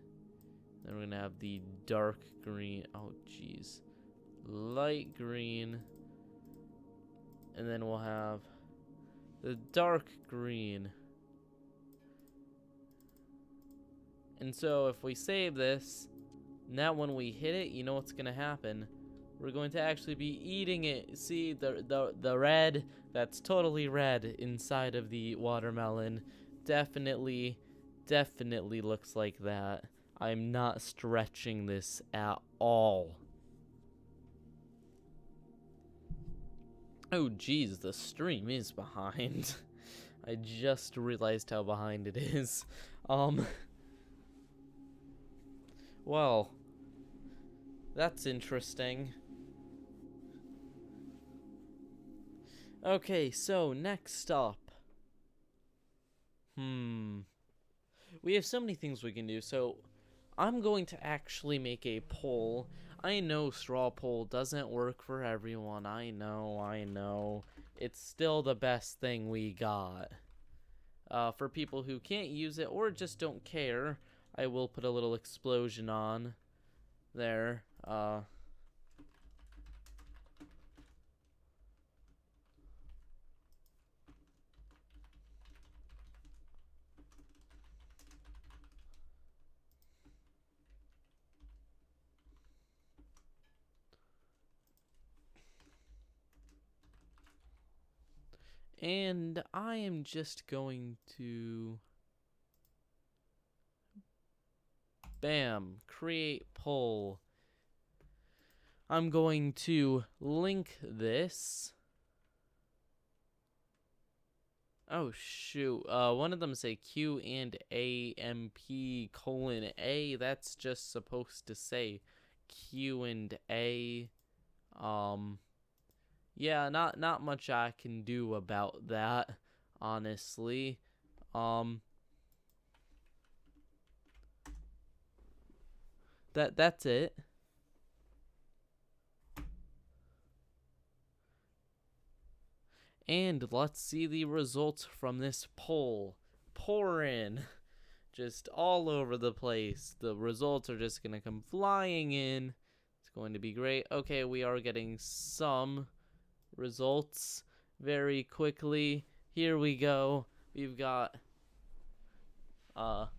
Then we're gonna have the dark green. Oh, jeez. Light green. And then we'll have the dark green. And so if we save this, now when we hit it, you know what's gonna happen. We're going to actually be eating it. See the red? That's totally red inside of the watermelon. Definitely looks like that. I'm not stretching this at all. Oh geez, the stream is behind. I just realized how behind it is. Well, that's interesting. Okay, so next up. We have so many things we can do, so I'm going to actually make a poll. I know straw poll doesn't work for everyone. I know. It's still the best thing we got. For people who can't use it or just don't care, I will put a little explosion on there. And I am just going to bam, create poll. I'm going to link this. Oh shoot, one of them say Q and A M P colon A. That's just supposed to say Q and A. Yeah, not much I can do about that, honestly. That's it. And let's see the results from this poll. Pour in. Just all over the place. The results are just gonna come flying in. It's going to be great. Okay, we are getting some results very quickly. Here we go. We've got Mo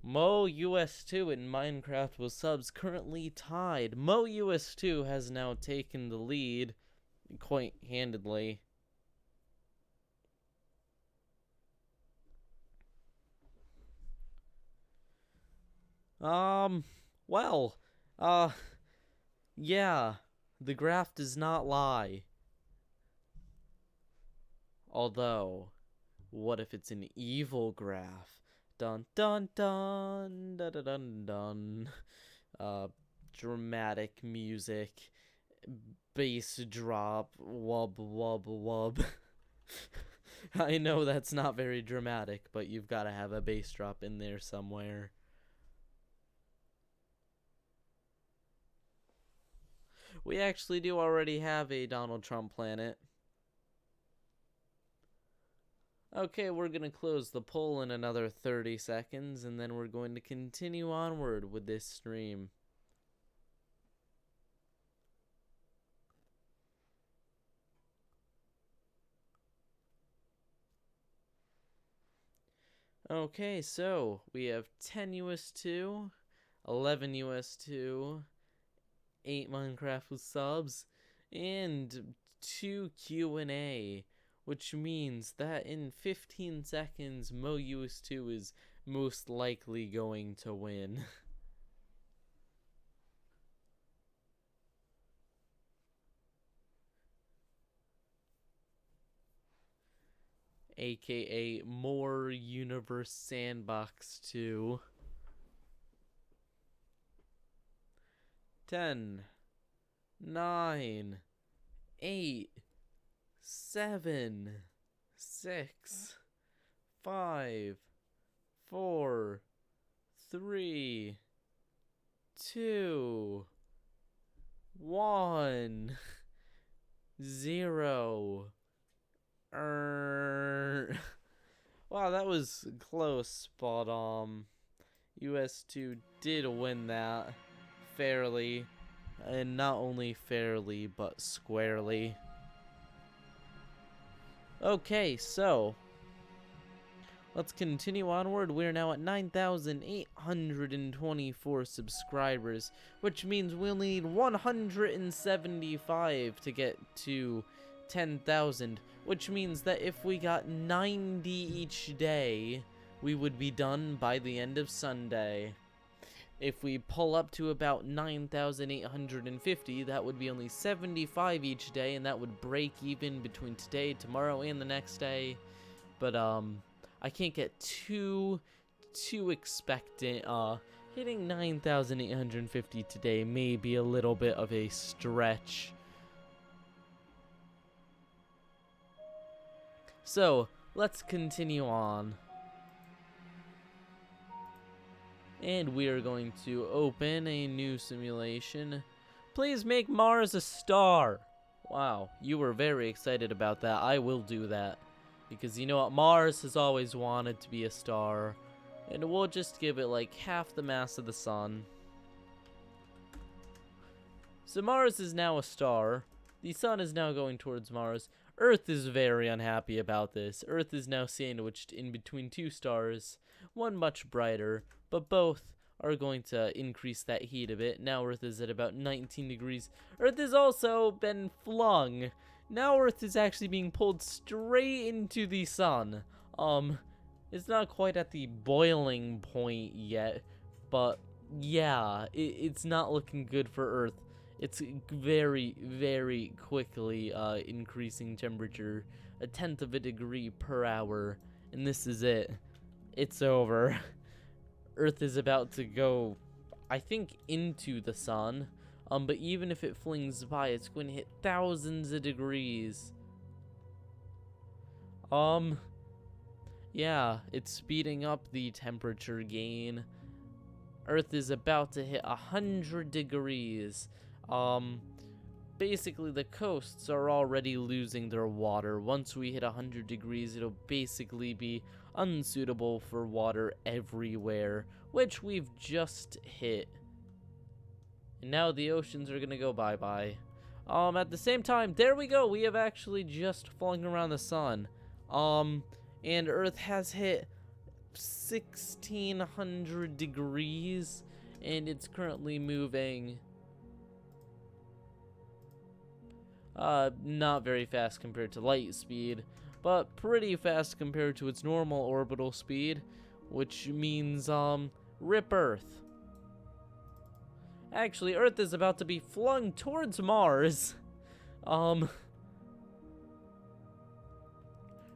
US2 in Minecraft with subs currently tied. Mo US2 has now taken the lead quite handedly. Well, yeah, the graph does not lie. Although, what if it's an evil graph? Dun dun dun dun dun dun dun. Dramatic music, bass drop, wub wub wub. I know that's not very dramatic, but you've got to have a bass drop in there somewhere. We actually do already have a Donald Trump planet. Okay, we're going to close the poll in another 30 seconds, and then we're going to continue onward with this stream. Okay, so we have 10 US2, 11 US2, 8 Minecraft with subs, and 2 Q&A, which means that in 15 seconds, Mo US2 is most likely going to win. AKA more Universe Sandbox 2. 10, 9, 8, 7, 6, 5, 4, 3, 2, 1, 0. Wow, that was close, but US2 did win that fairly, and not only fairly, but squarely. Okay, so let's continue onward. We're now at 9,824 subscribers, which means we'll need 175 to get to 10,000, which means that if we got 90 each day, we would be done by the end of Sunday. If we pull up to about 9,850, that would be only 75 each day, and that would break even between today, tomorrow, and the next day. But I can't get too expectant. Hitting 9,850 today may be a little bit of a stretch. So let's continue on. And we are going to open a new simulation. Please make Mars a star. Wow, you were very excited about that. I will do that. Because you know what? Mars has always wanted to be a star. And we'll just give it like half the mass of the sun. So Mars is now a star. The sun is now going towards Mars. Earth is very unhappy about this. Earth is now sandwiched in between two stars. One much brighter, but both are going to increase that heat a bit. Now Earth is at about 19 degrees. Earth has also been flung. Now Earth is actually being pulled straight into the sun. It's not quite at the boiling point yet, but yeah, it's not looking good for Earth. It's very, very quickly increasing temperature, 1/10 of a degree per hour, and this is it. It's over. Earth is about to go, I think, into the sun. But even if it flings by, it's going to hit thousands of degrees. Yeah, it's speeding up the temperature gain. Earth is about to hit 100 degrees. Basically the coasts are already losing their water. Once we hit 100 degrees, it'll basically be unsuitable for water everywhere, which we've just hit. And now the oceans are gonna go bye-bye. At the same time, there we go, we have actually just flung around the sun. And Earth has hit 1,600 degrees, and it's currently moving not very fast compared to light speed, but pretty fast compared to its normal orbital speed, which means, rip Earth. Actually, Earth is about to be flung towards Mars.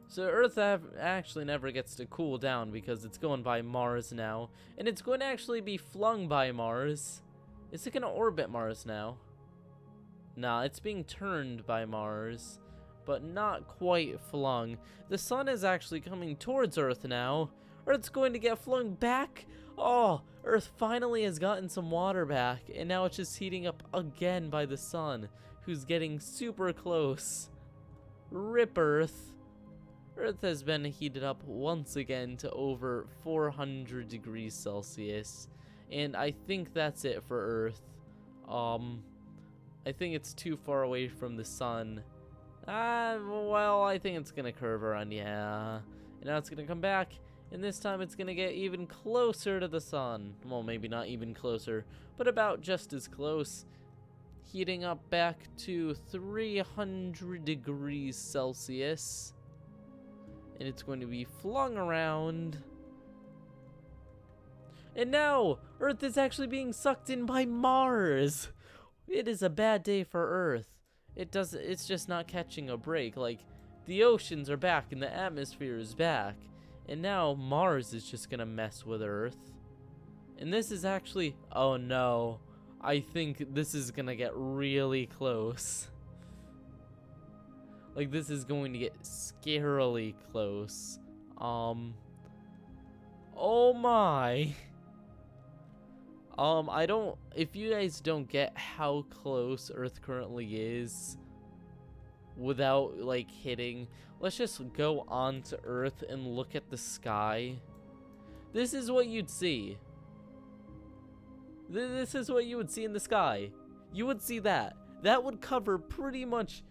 So Earth actually never gets to cool down because it's going by Mars now, and it's going to actually be flung by Mars. Is it going to orbit Mars now? Nah, it's being turned by Mars, but not quite flung. The sun is actually coming towards Earth now. Earth's going to get flung back. Oh, Earth finally has gotten some water back, and now it's just heating up again by the sun, who's getting super close. Rip Earth. Earth has been heated up once again to over 400 degrees Celsius, and I think that's it for Earth. I think it's too far away from the sun. Well, I think it's gonna curve around, yeah. And now it's gonna come back, and this time it's gonna get even closer to the sun. Well, maybe not even closer, but about just as close. Heating up back to 300 degrees Celsius. And it's going to be flung around. And now, Earth is actually being sucked in by Mars. It is a bad day for Earth. It's just not catching a break. Like, the oceans are back and the atmosphere is back. And now Mars is just gonna mess with Earth. And this is actually, oh no, I think this is gonna get really close. Like, this is going to get scarily close. Oh my. If you guys don't get how close Earth currently is, without like hitting. Let's just go on to Earth and look at the sky. This is what you'd see. This is what you would see in the sky. You would see that. That would cover pretty much,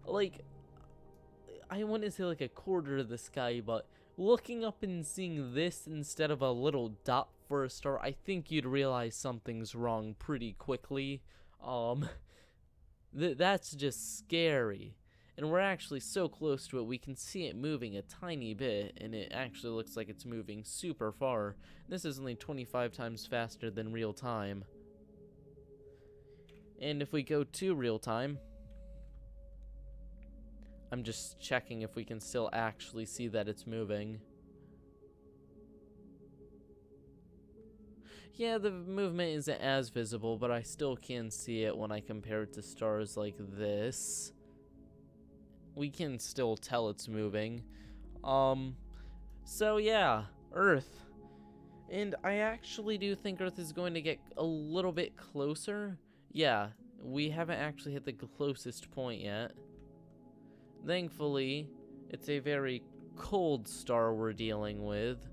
like, I wouldn't say like a quarter of the sky, but looking up and seeing this instead of a little dot for a star, I think you'd realize something's wrong pretty quickly. That's just scary. And we're actually so close to it, we can see it moving a tiny bit, and it actually looks like it's moving super far. This is only 25 times faster than real time. And if we go to real time, I'm just checking if we can still actually see that it's moving. Yeah, the movement isn't as visible, but I still can see it when I compare it to stars like this. We can still tell it's moving. So yeah, Earth. And I actually do think Earth is going to get a little bit closer. Yeah, we haven't actually hit the closest point yet. Thankfully, it's a very cold star we're dealing with,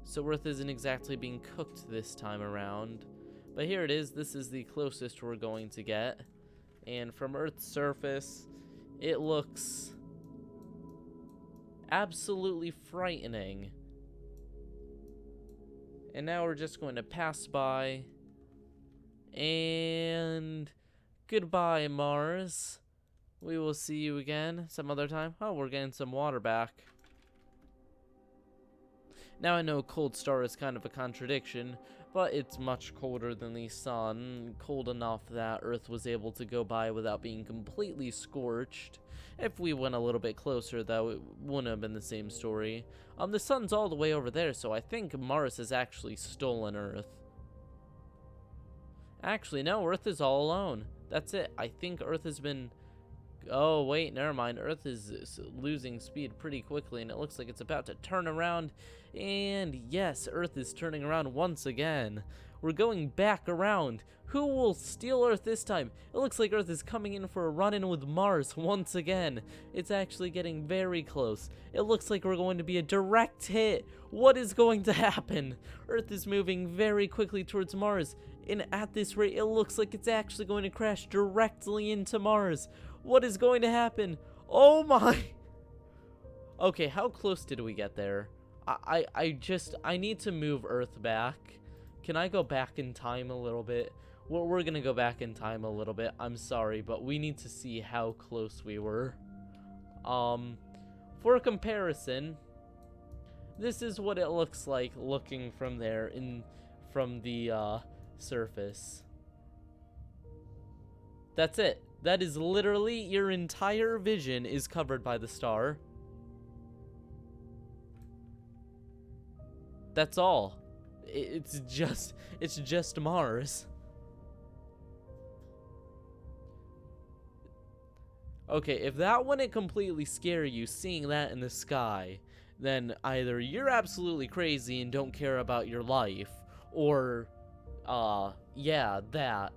so Earth isn't exactly being cooked this time around. But here it is, this is the closest we're going to get. And from Earth's surface, it looks absolutely frightening. And now we're just going to pass by. And goodbye, Mars. We will see you again some other time. Oh, we're getting some water back. Now I know cold star is kind of a contradiction, but it's much colder than the sun. Cold enough that Earth was able to go by without being completely scorched. If we went a little bit closer, though, it wouldn't have been the same story. The sun's all the way over there, so I think Mars has actually stolen Earth. Actually, no, Earth is all alone. That's it. I think Earth has been... Oh, wait, never mind. Earth is losing speed pretty quickly, and it looks like it's about to turn around. And yes, Earth is turning around once again. We're going back around. Who will steal Earth this time? It looks like Earth is coming in for a run-in with Mars once again. It's actually getting very close. It looks like we're going to be a direct hit. What is going to happen? Earth is moving very quickly towards Mars, and at this rate, it looks like it's actually going to crash directly into Mars. What is going to happen? Oh my! Okay, how close did we get there? I need to move Earth back. Can I go back in time a little bit? Well, we're gonna go back in time a little bit. I'm sorry, but we need to see how close we were. For comparison, this is what it looks like looking from there from the surface. That's it. That is literally your entire vision is covered by the star. That's all. It's just Mars. Okay, if that wouldn't completely scare you, seeing that in the sky, then either you're absolutely crazy and don't care about your life, or, yeah, that.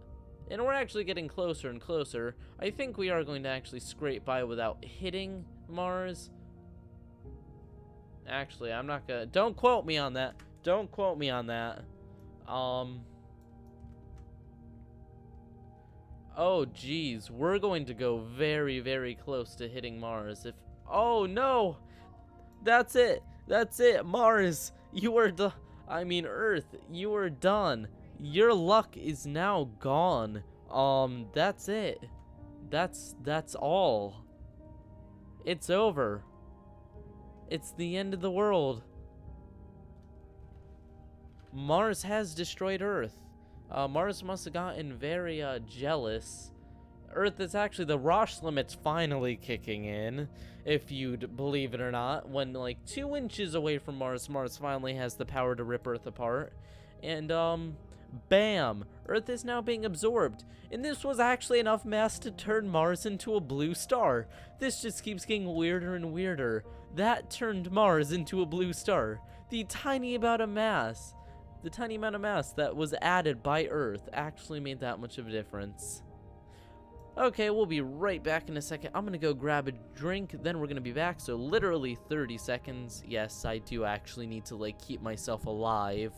And we're actually getting closer and closer. I think we are going to actually scrape by without hitting Mars. Actually, I'm not gonna... Don't quote me on that. Don't quote me on that. Oh, geez. We're going to go very, very close to hitting Mars. Oh, no! That's it. That's it. Mars, you are done. I mean, Earth, you are done. Your luck is now gone. That's it. That's all. It's over. It's the end of the world. Mars has destroyed Earth. Mars must have gotten very jealous. Earth is actually, the Roche limit's finally kicking in, if you'd believe it or not. When like 2 inches away from Mars, Mars finally has the power to rip Earth apart. And bam! Earth is now being absorbed. And this was actually enough mass to turn Mars into a blue star. This just keeps getting weirder and weirder. That turned Mars into a blue star. The tiny amount of mass that was added by Earth actually made that much of a difference. Okay, we'll be right back in a second. I'm gonna go grab a drink, then we're gonna be back. So literally 30 seconds. Yes, I do actually need to like keep myself alive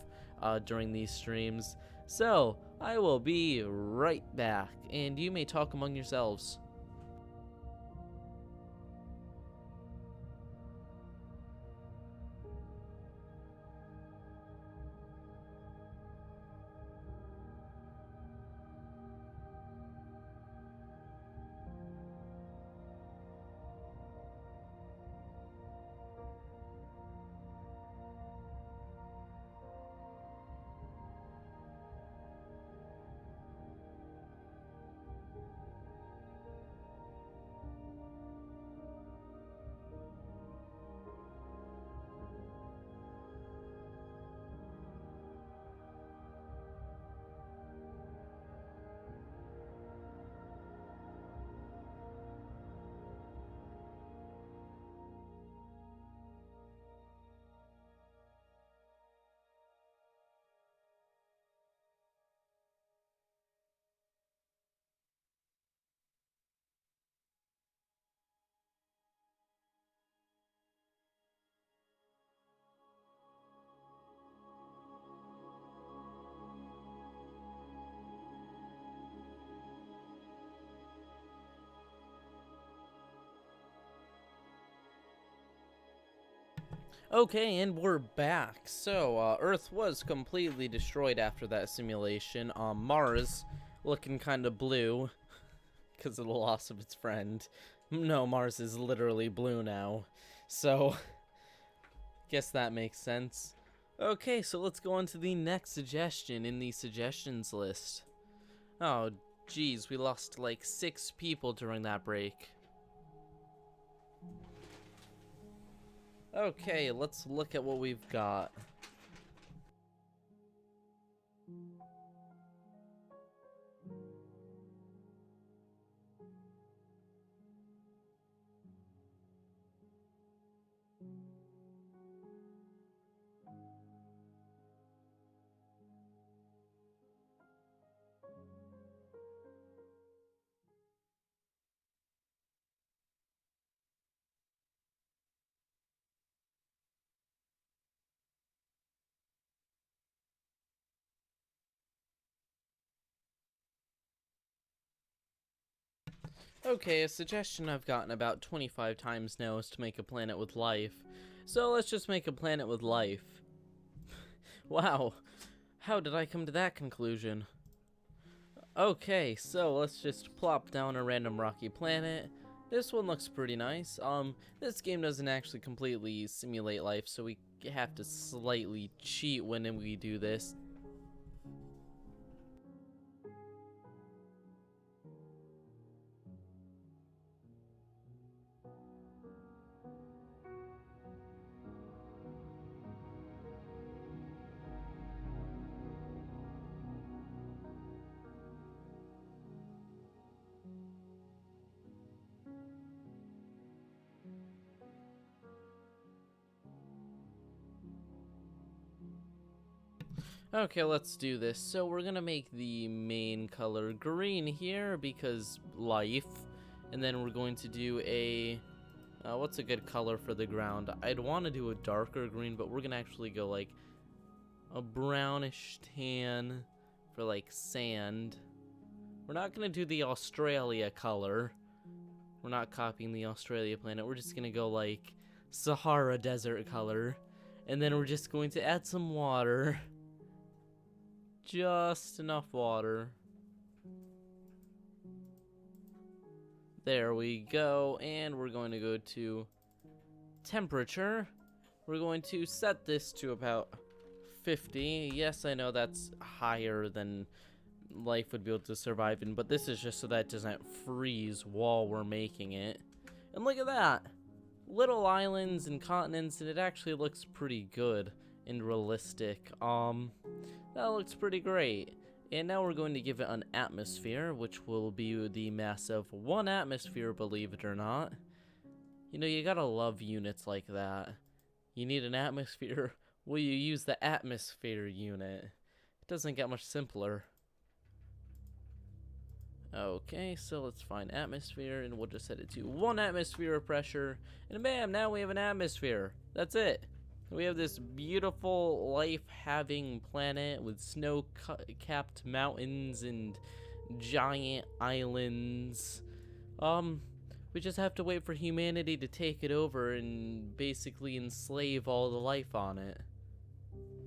during these streams. So I will be right back, and you may talk among yourselves. Okay, and we're back. So, Earth was completely destroyed after that simulation. Mars looking kind of blue because of the loss of its friend. No, Mars is literally blue now. So, guess that makes sense. Okay, so let's go on to the next suggestion in the suggestions list. Oh, geez, we lost like 6 people during that break. Okay, let's look at what we've got. Okay, a suggestion I've gotten about 25 times now is to make a planet with life. So let's just make a planet with life. Wow, how did I come to that conclusion? Okay, so let's just plop down a random rocky planet. This one looks pretty nice. This game doesn't actually completely simulate life, so we have to slightly cheat when we do this. Okay, let's do this. So we're gonna make the main color green here because life. And then we're going to do a... what's a good color for the ground? I'd want to do a darker green, but we're gonna actually go like a brownish tan for like sand. We're not gonna do the Australia color. We're not copying the Australia planet. We're just gonna go like Sahara desert color. And then we're just going to add some water. Just enough water. There we go. And we're going to go to temperature. We're going to set this to about 50. Yes, I know that's higher than life would be able to survive in, but this is just so that it doesn't freeze while we're making it. And look at that! Little islands and continents, and it actually looks pretty good and realistic. That looks pretty great. And now we're going to give it an atmosphere, which will be the mass of 1 atmosphere, believe it or not. You know, you gotta love units like that. You need an atmosphere, well, you use the atmosphere unit. It doesn't get much simpler. Okay, so let's find atmosphere, and we'll just set it to 1 atmosphere of pressure, and bam, now we have an atmosphere. That's it. We have this beautiful life-having planet with snow-capped mountains and giant islands. We just have to wait for humanity to take it over and basically enslave all the life on it.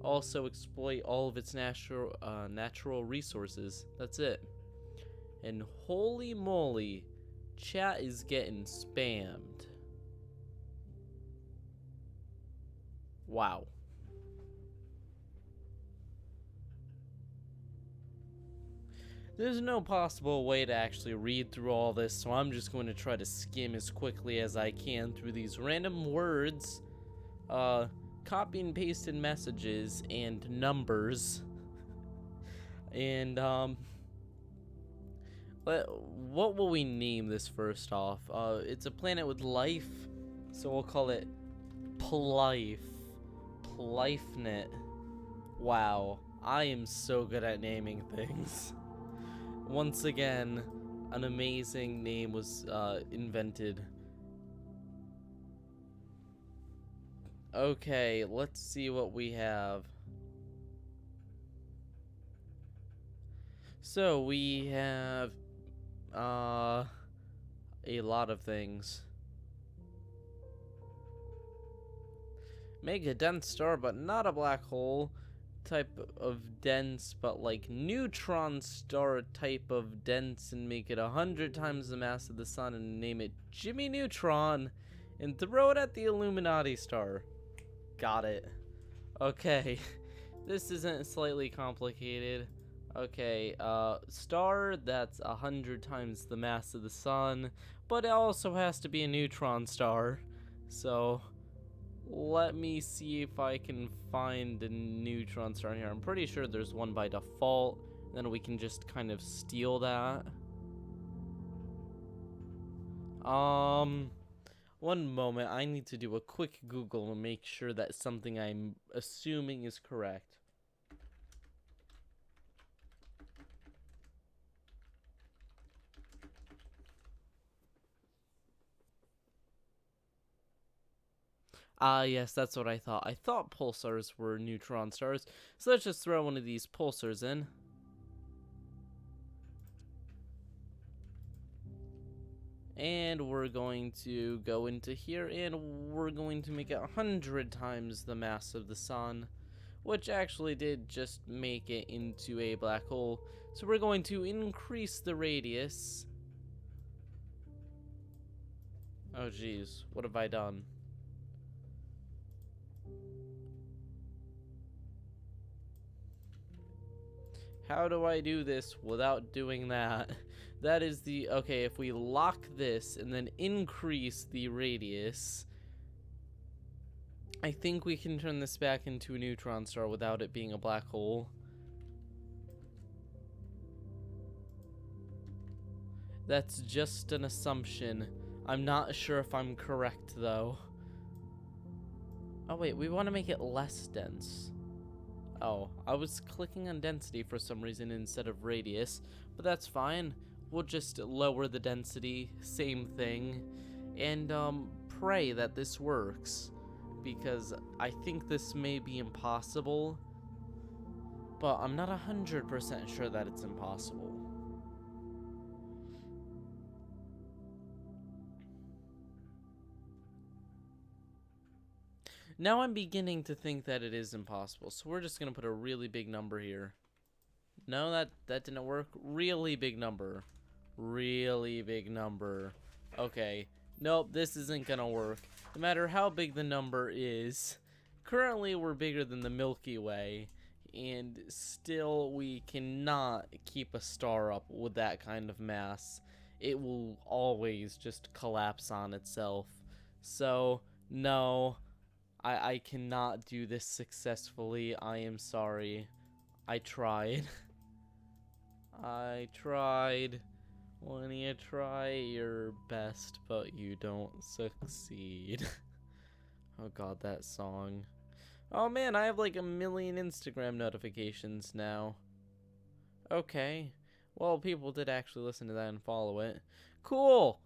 Also exploit all of its natural resources. That's it. And holy moly, chat is getting spammed. Wow. There's no possible way to actually read through all this, so I'm just going to try to skim as quickly as I can through these random words, copy and pasted messages and numbers. And what will we name this first off? It's a planet with life, so we'll call it Plyfe. Plyfenet. Wow, I am so good at naming things. Once again, an amazing name was invented. Okay, let's see what we have. So we have a lot of things. Mega dense star, but not a black hole. Type of dense, but like neutron star type of dense, and make it 100 times the mass of the sun, and name it Jimmy Neutron, and throw it at the Illuminati star. Got it. Okay, this isn't slightly complicated. Okay, star that's 100 times the mass of the sun, but it also has to be a neutron star. So let me see if I can find a neutron star here. I'm pretty sure there's one by default. Then we can just kind of steal that. One moment. I need to do a quick Google and make sure that something I'm assuming is correct. Yes, that's what I thought. I thought pulsars were neutron stars. So let's just throw one of these pulsars in. And we're going to go into here, and we're going to make it 100 times the mass of the sun, which actually did just make it into a black hole. So we're going to increase the radius. Oh geez, what have I done? How do I do this without doing that? That is the, okay, if we lock this and then increase the radius, I think we can turn this back into a neutron star without it being a black hole. That's just an assumption. I'm not sure if I'm correct though. Oh wait, we want to make it less dense. Oh, I was clicking on density for some reason instead of radius, but that's fine. We'll just lower the density, same thing, and pray that this works, because I think this may be impossible, but I'm not 100% sure that it's impossible. Now I'm beginning to think that it is impossible, so we're just gonna put a really big number here. No, that didn't work. Really big number. Really big number. Okay. Nope, this isn't gonna work. No matter how big the number is, currently we're bigger than the Milky Way, and still we cannot keep a star up with that kind of mass. It will always just collapse on itself. So, no. I cannot do this successfully. I am sorry. I tried. I tried. When you try your best, but you don't succeed. Oh god, that song. Oh man, I have like 1 million Instagram notifications now. Okay. Well, people did actually listen to that and follow it. Cool.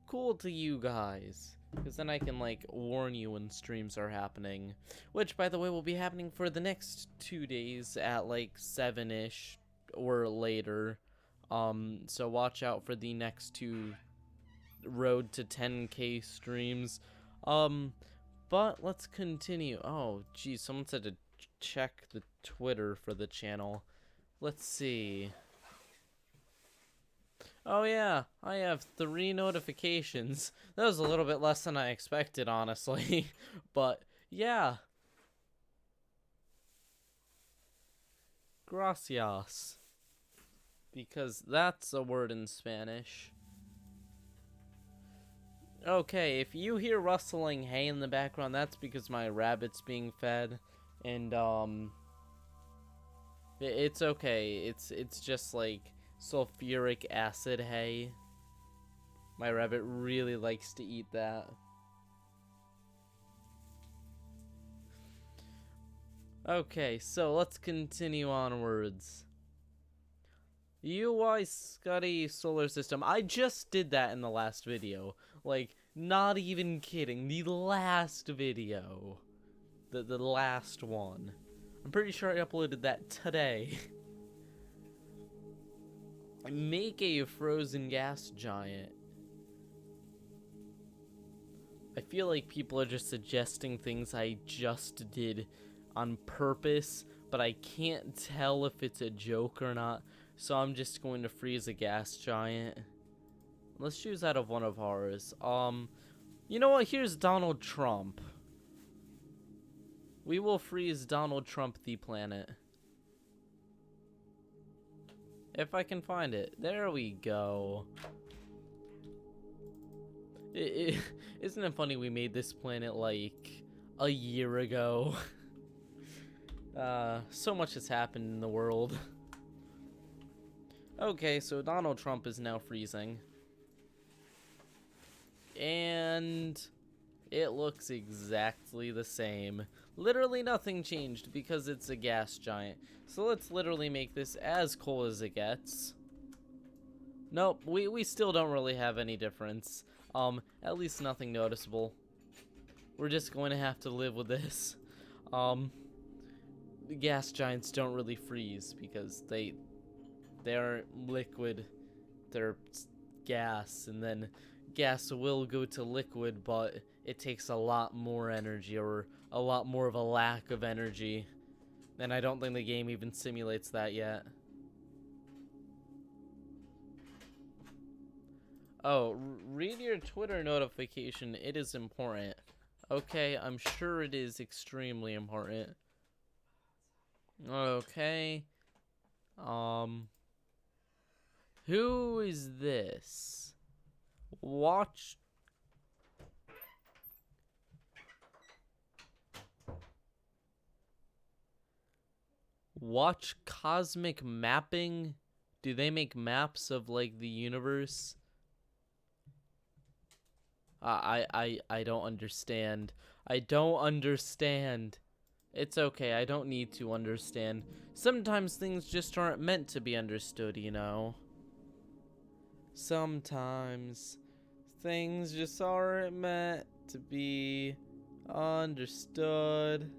Cool to you guys. Because then I can, like, warn you when streams are happening. Which, by the way, will be happening for the next 2 days at, like, 7-ish or later. So watch out for the next 2 road to 10K streams. But let's continue. Oh, geez, someone said to check the Twitter for the channel. Let's see. Oh yeah, I have 3 notifications. That was a little bit less than I expected, honestly. But yeah. Gracias. Because that's a word in Spanish. Okay, if you hear rustling hay in the background, that's because my rabbit's being fed. And, it's okay. It's just like sulfuric acid hay. My rabbit really likes to eat that. Okay, so let's continue onwards. UI Scuddy Solar System. I just did that in the last video. Like, not even kidding. The last video. The last one. I'm pretty sure I uploaded that today. Make a frozen gas giant. I feel like people are just suggesting things I just did on purpose, but I can't tell if it's a joke or not, so I'm just going to freeze a gas giant. Let's choose out of one of ours. You know what? Here's Donald Trump. We will freeze Donald Trump the planet. If I can find it. There we go. Isn't it funny we made this planet like a year ago? So much has happened in the world. Okay, so Donald Trump is now freezing. And it looks exactly the same. Literally nothing changed because it's a gas giant. So let's literally make this as cold as it gets. Nope, we still don't really have any difference. At least nothing noticeable. We're just going to have to live with this. The gas giants don't really freeze because they aren't liquid. They're gas, and then gas will go to liquid, but it takes a lot more energy, or a lot more of a lack of energy. And I don't think the game even simulates that yet. Oh, read your Twitter notification. It is important. Okay, I'm sure it is extremely important. Okay. Who is this? Watch Cosmic Mapping? Do they make maps of like the universe? I don't understand. I don't understand. It's okay, I don't need to understand. Sometimes things just aren't meant to be understood, you know? Sometimes things just aren't meant to be understood.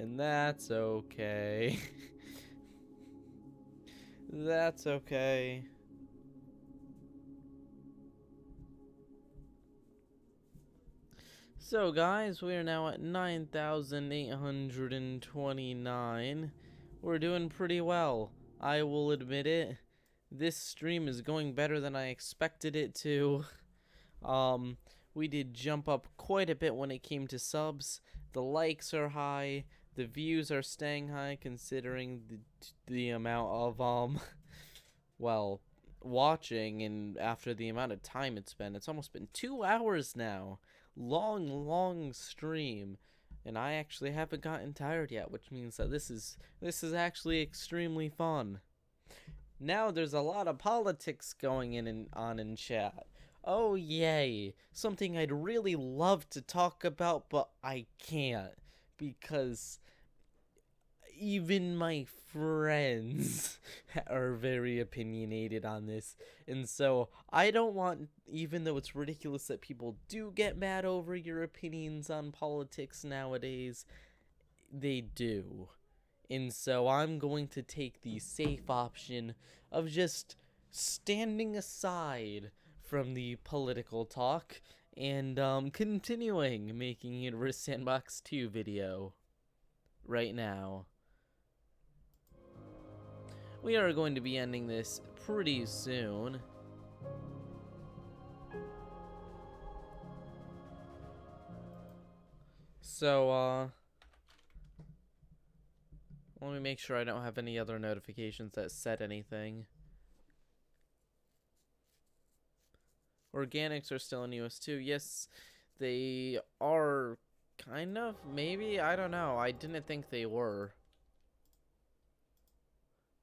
And that's okay. That's okay. So guys, we are now at 9,829. We're doing pretty well. I will admit it. This stream is going better than I expected it to. We did jump up quite a bit when it came to subs. The likes are high. The views are staying high considering the amount of, well, watching, and after the amount of time it's been. It's almost been 2 hours now. Long stream, and I actually haven't gotten tired yet, which means that this is actually extremely fun. Now there's a lot of politics going on in chat. Oh yay, something I'd really love to talk about, but I can't, because even my friends are very opinionated on this. And so I don't want, even though it's ridiculous that people do get mad over your opinions on politics nowadays, they do. And so I'm going to take the safe option of just standing aside from the political talk and continuing making Universe Sandbox 2 video right now. We are going to be ending this pretty soon. So, let me make sure I don't have any other notifications that said anything. Organics are still in US2. Yes, they are kind of, maybe, I don't know. I didn't think they were.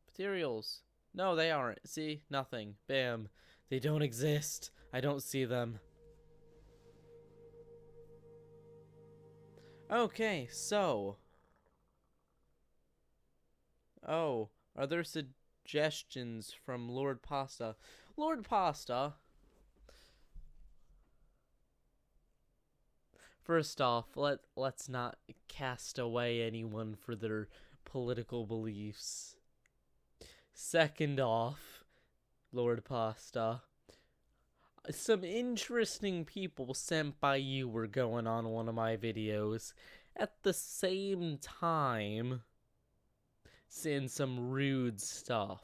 Materials. No, they aren't. See? Nothing. Bam. They don't exist. I don't see them. Okay, so. Oh, are there suggestions from Lord Pasta? Lord Pasta. First off, let's not cast away anyone for their political beliefs. Second off, Lord Pasta, some interesting people sent by you were going on one of my videos at the same time saying some rude stuff.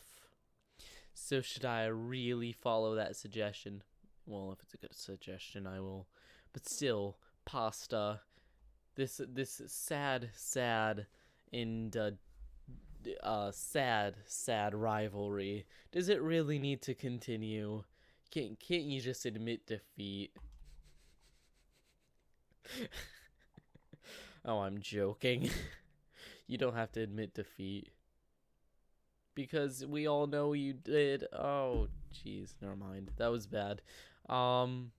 So should I really follow that suggestion? Well, if it's a good suggestion, I will. But still, Pasta, this sad and sad rivalry, does it really need to continue? Can't you just admit defeat? Oh, I'm joking. You don't have to admit defeat. Because we all know you did. Oh, jeez, never mind. That was bad. I'm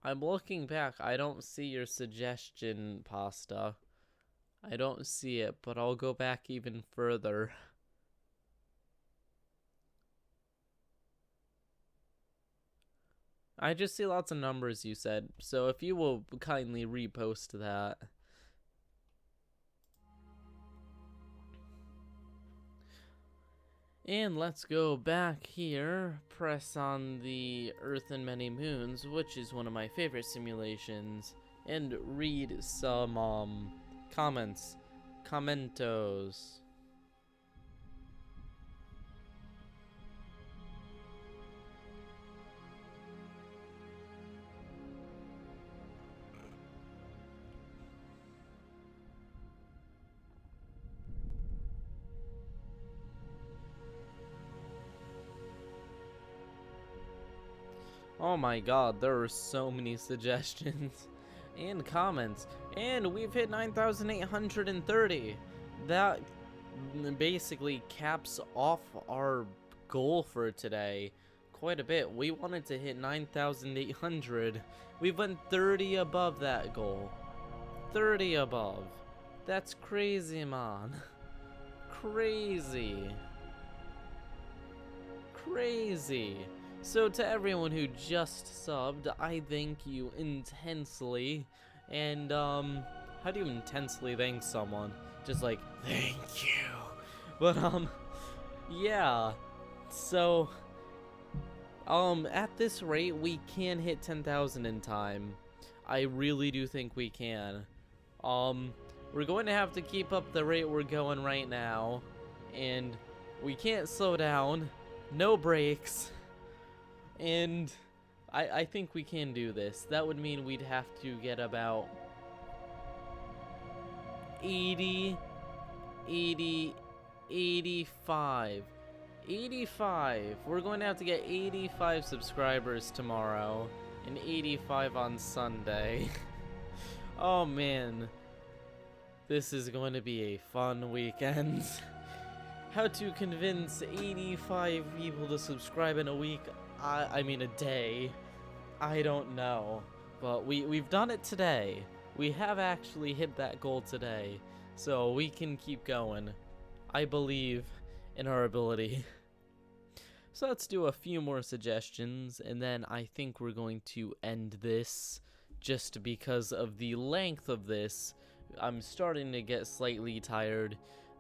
looking back. I don't see your suggestion, Pasta. I don't see it, but I'll go back even further. I just see lots of numbers you said, so if you will kindly repost that. And let's go back here, press on the Earth and Many Moons, which is one of my favorite simulations, and read some commentos. Oh my god, there are so many suggestions and comments, and we've hit 9,830. That basically caps off our goal for today quite a bit. We wanted to hit 9,800. We went 30 above that goal. 30 above. That's crazy, man. Crazy. Crazy. So to everyone who just subbed, I thank you intensely. And how do you intensely thank someone? Just like, thank you. But yeah. So at this rate we can hit 10,000 in time. I really do think we can. We're going to have to keep up the rate we're going right now, and we can't slow down. No brakes. And I think we can do this. That would mean we'd have to get about 85. 85. We're going to have to get 85 subscribers tomorrow and 85 on Sunday. Oh man. This is going to be a fun weekend. How to convince 85 people to subscribe in a week? I mean a day. I don't know. But we've done it today. We have actually hit that goal today. So we can keep going. I believe in our ability. So let's do a few more suggestions, and then I think we're going to end this just because of the length of this. I'm starting to get slightly tired.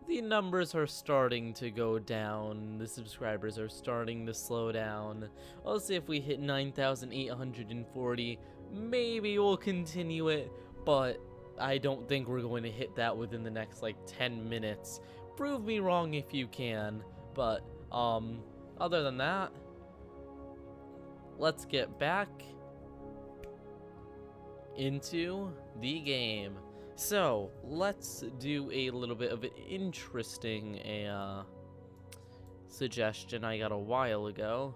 The numbers are starting to go down. The subscribers are starting to slow down. I'll see if we hit 9,840. Maybe we'll continue it, but I don't think we're going to hit that within the next like 10 minutes. Prove me wrong if you can, but other than that, let's get back into the game. So let's do a little bit of an interesting suggestion I got a while ago.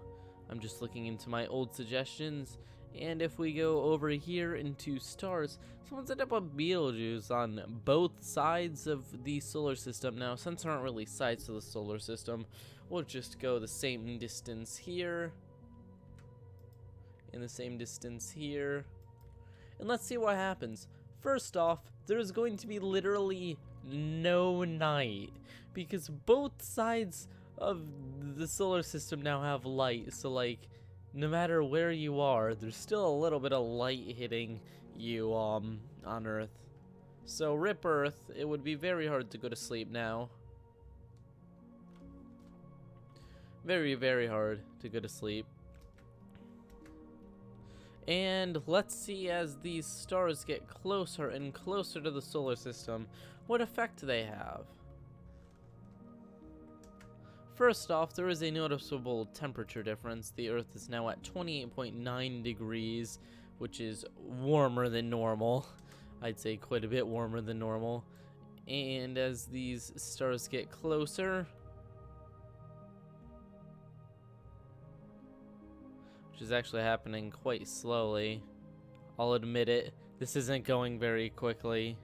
I'm just looking into my old suggestions, and if we go over here into stars, someone set up a Betelgeuse on both sides of the solar system. Now, since there aren't really sides to the solar system, we'll just go the same distance here, and the same distance here, and let's see what happens. First off, there's going to be literally no night, because both sides of the solar system now have light, so like, no matter where you are, there's still a little bit of light hitting you on Earth. So rip Earth, it would be very hard to go to sleep now. Very, very hard to go to sleep. And let's see, as these stars get closer and closer to the solar system, what effect they have. First off, there is a noticeable temperature difference. The Earth is now at 28.9 degrees, which is warmer than normal. I'd say quite a bit warmer than normal. And as these stars get closer, which is actually happening quite slowly, I'll admit it, this isn't going very quickly.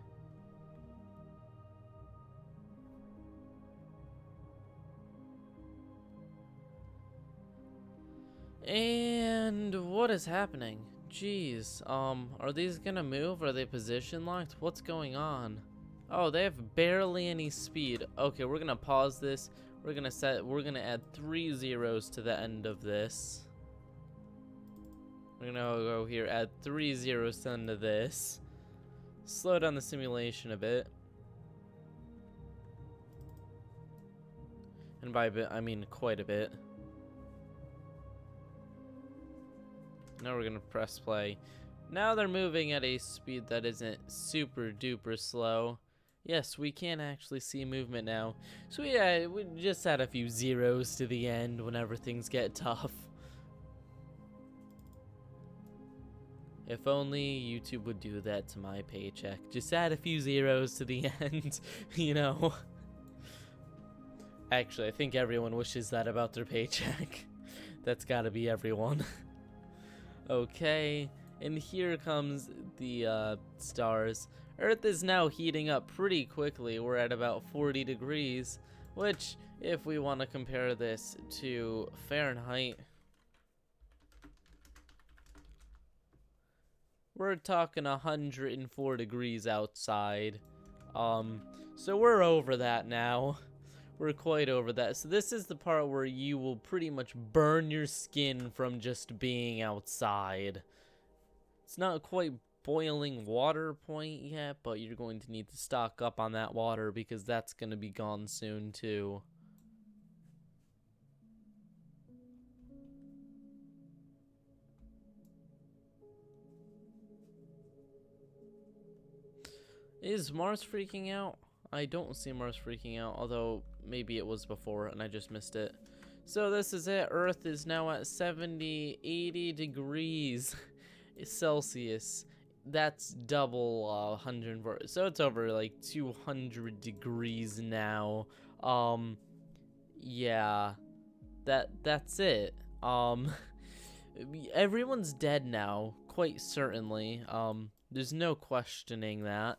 And what is happening? Jeez, are these gonna move? Are they position locked? What's going on? Oh, they have barely any speed. Okay, we're gonna pause this. We're gonna add 3 zeros to the end of this. We're gonna go here, add 3 zeros to the end of this. Slow down the simulation a bit. And by a bit, I mean quite a bit. Now we're gonna press play. Now they're moving at a speed that isn't super duper slow. Yes, we can actually see movement now. So yeah, we just add a few zeros to the end whenever things get tough. If only YouTube would do that to my paycheck. Just add a few zeros to the end, you know. Actually, I think everyone wishes that about their paycheck. That's gotta be everyone. Okay, and here comes the stars. Earth is now heating up pretty quickly. We're at about 40 degrees, which, if we want to compare this to Fahrenheit, we're talking 104 degrees outside. So we're over that now. We're quite over that. So this is the part where you will pretty much burn your skin from just being outside. It's not quite boiling water point yet, but you're going to need to stock up on that water because that's going to be gone soon too. Is Mars freaking out? I don't see Mars freaking out, although maybe it was before and I just missed it. So this is it. Earth is now at 70, 80 degrees Celsius. That's double 100. So it's over like 200 degrees now. Yeah. That's it. Everyone's dead now, quite certainly. There's no questioning that.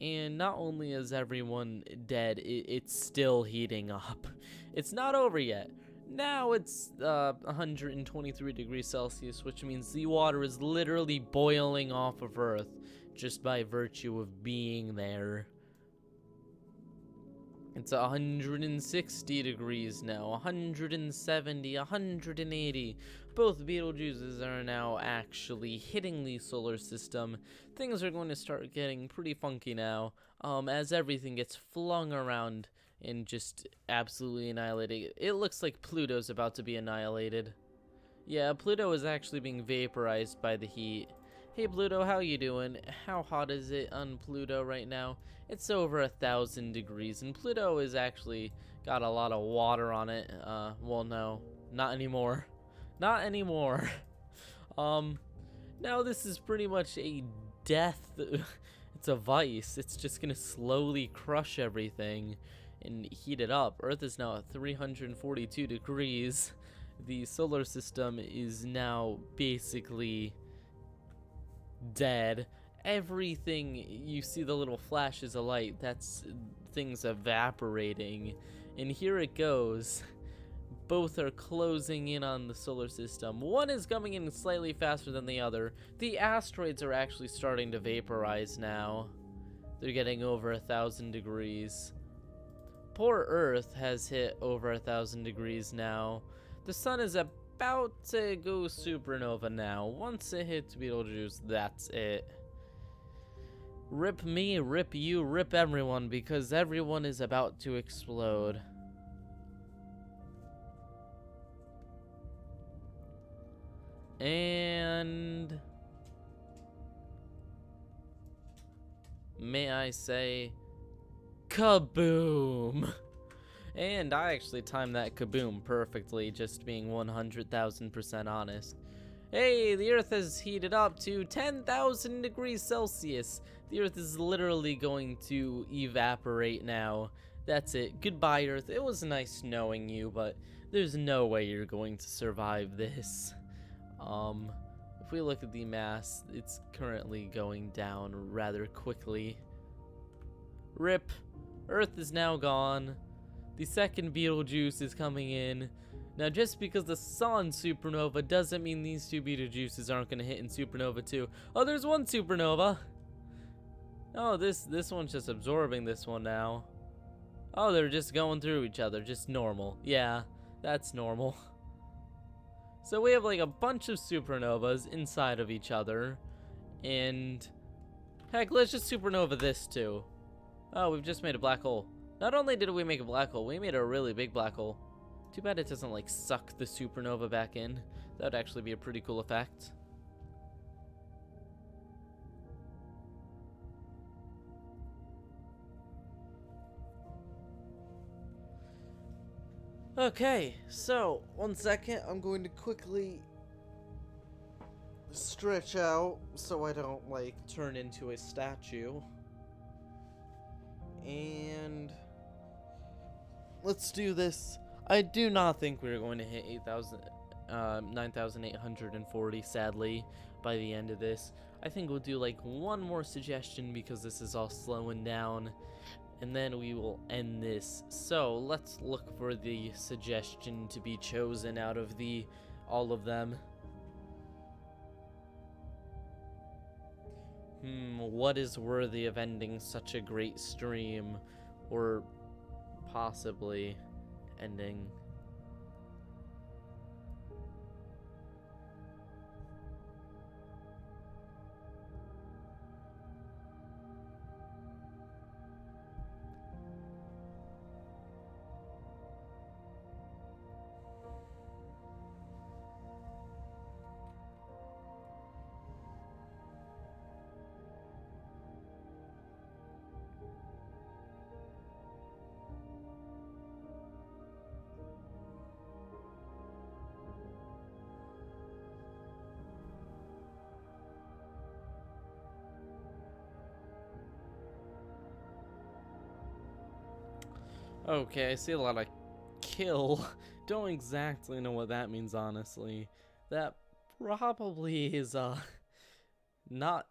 And not only is everyone dead, it's still heating up. It's not over yet. Now it's 123 degrees Celsius, which means the water is literally boiling off of Earth just by virtue of being there. It's 160 degrees now, 170, 180. Both Betelgeuses are now actually hitting the solar system. Things are going to start getting pretty funky now, as everything gets flung around and just absolutely annihilated. It looks like Pluto's about to be annihilated. Yeah, Pluto is actually being vaporized by the heat. Hey Pluto, how you doing? How hot is it on Pluto right now? It's over 1,000 degrees, and Pluto is actually got a lot of water on it. Well, no, not anymore. Not anymore. Now this is pretty much a death. It's a vice. It's just gonna slowly crush everything and heat it up. Earth is now at 342 degrees. The solar system is now basically dead. Everything, you see the little flashes of light, that's things evaporating. And here it goes. Both are closing in on the solar system. One is coming in slightly faster than the other. The asteroids are actually starting to vaporize now. They're getting over 1,000 degrees. Poor Earth has hit over 1,000 degrees now. The sun is about to go supernova now. Once it hits Betelgeuse, that's it. Rip me, rip you, rip everyone, because everyone is about to explode. And may I say, kaboom! And I actually timed that kaboom perfectly, just being 100,000% honest. Hey, the Earth has heated up to 10,000 degrees Celsius. The Earth is literally going to evaporate now. That's it. Goodbye, Earth. It was nice knowing you, but there's no way you're going to survive this. If we look at the mass, it's currently going down rather quickly. RIP. Earth is now gone. The second Betelgeuse is coming in. Now, just because the sun supernova doesn't mean these two Betelgeuses aren't going to hit in supernova too. Oh, there's one supernova. Oh, this one's just absorbing this one now. Oh, they're just going through each other, just normal. Yeah, that's normal. So we have like a bunch of supernovas inside of each other. And heck, let's just supernova this too. Oh, we've just made a black hole. Not only did we make a black hole, we made a really big black hole. Too bad it doesn't like suck the supernova back in. That would actually be a pretty cool effect. Okay, so 1 second, I'm going to quickly stretch out so I don't like turn into a statue. And let's do this. I do not think we're going to hit 9,840 sadly by the end of this. I think we'll do like one more suggestion because this is all slowing down, and then we will end this. So let's look for the suggestion to be chosen out of all of them. What is worthy of ending such a great stream, or possibly ending? Okay, I see a lot of kill. Don't exactly know what that means, honestly. That probably is, not...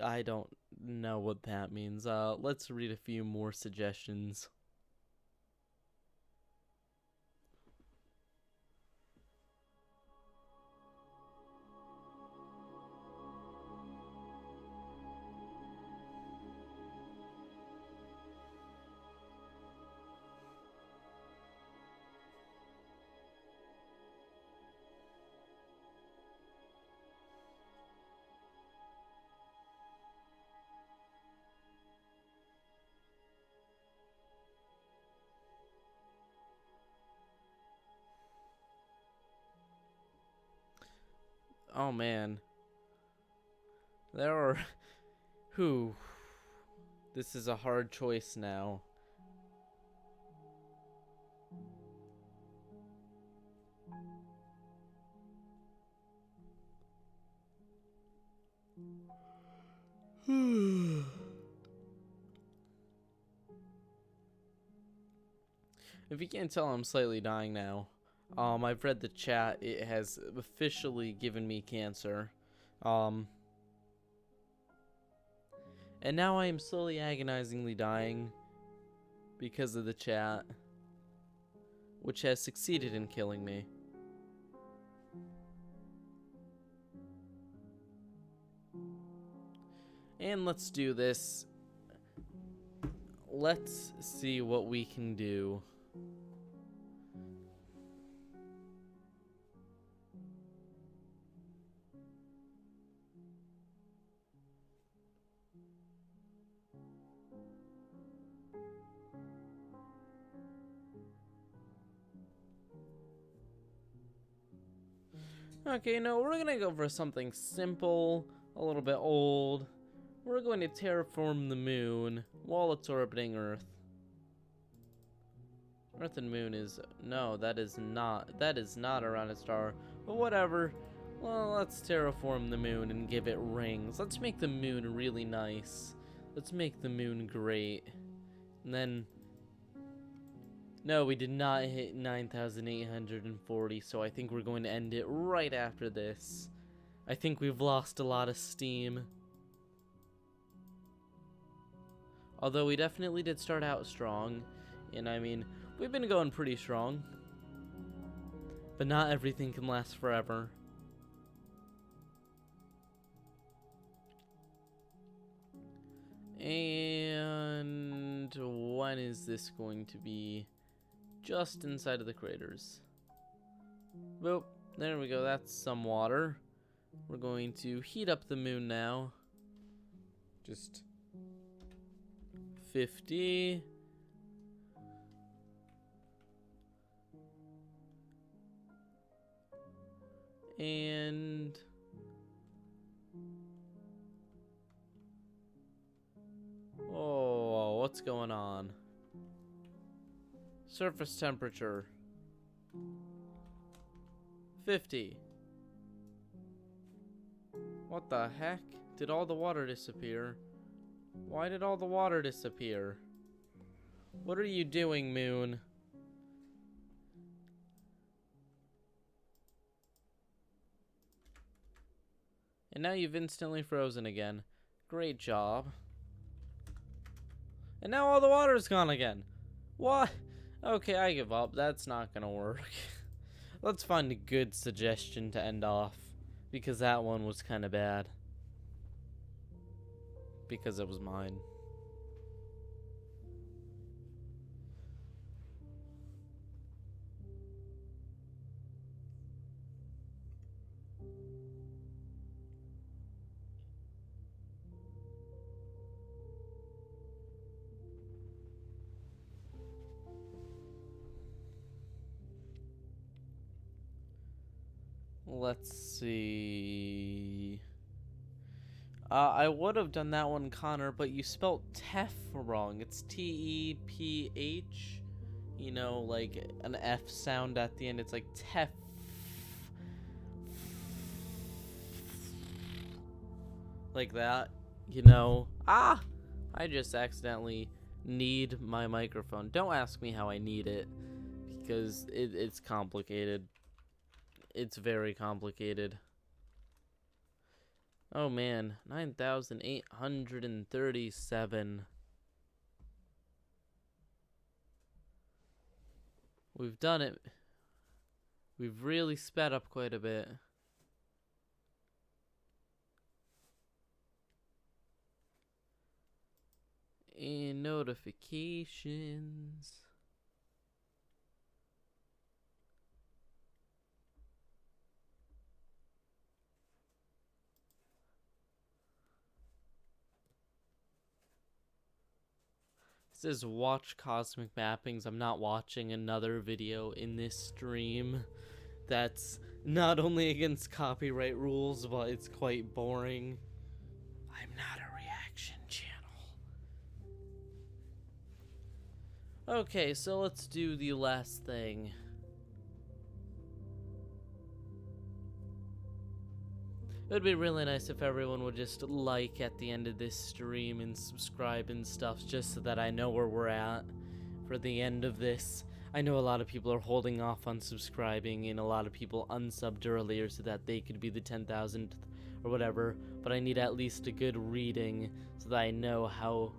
I don't know what that means. Let's read a few more suggestions. Oh man. There are... Whew. This is a hard choice now. If you can't tell, I'm slightly dying now. I've read the chat. It has officially given me cancer. And now I am slowly agonizingly dying because of the chat, which has succeeded in killing me. And let's do this. Let's see what we can do. Okay, no, we're gonna go for something simple, a little bit old. We're going to terraform the moon while it's orbiting Earth. Earth and moon is... No, that is not around a star. But whatever. Well, let's terraform the moon and give it rings. Let's make the moon really nice. Let's make the moon great. And then... No, we did not hit 9,840, so I think we're going to end it right after this. I think we've lost a lot of steam. Although we definitely did start out strong. And I mean, we've been going pretty strong. But not everything can last forever. And when is this going to be? Just inside of the craters. Boop. There we go. That's some water. We're going to heat up the moon now. Just 50. And oh, what's going on? Surface temperature 50. What the heck? Did all the water disappear? Why did all the water disappear? What are you doing, moon? And now you've instantly frozen again. Great job. And now all the water's gone again. What? Okay, I give up. That's not gonna work. Let's find a good suggestion to end off, because that one was kind of bad. Because it was mine. Let's see. I would have done that one, Connor, but you spelled Teph wrong. It's T-E-P-H. You know, like an F sound at the end. It's like Teph. Like that, you know. Ah! I just accidentally need my microphone. Don't ask me how I need it, because it's complicated. It's very complicated. Oh man, 9,837. We've done it. We've really sped up quite a bit. And notifications. It says watch cosmic mappings. I'm not watching another video in this stream. That's not only against copyright rules, but it's quite boring. I'm not a reaction channel. Okay, so let's do the last thing. It would be really nice if everyone would just like at the end of this stream and subscribe and stuff, just so that I know where we're at for the end of this. I know a lot of people are holding off on subscribing, and a lot of people unsubbed earlier so that they could be the 10,000th or whatever, but I need at least a good reading so that I know how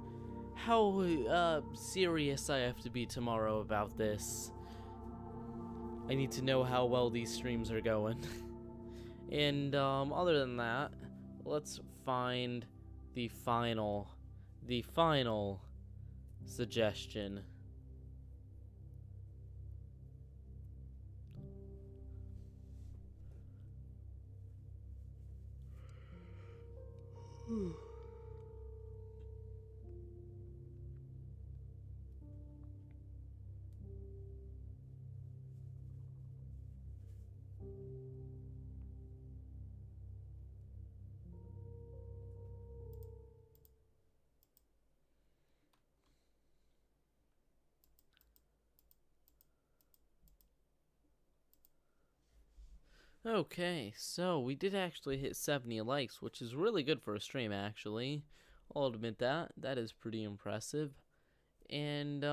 serious I have to be tomorrow about this. I need to know how well these streams are going. And other than that, let's find the final suggestion. Okay, so we did actually hit 70 likes, which is really good for a stream, actually. I'll admit that. That is pretty impressive. And,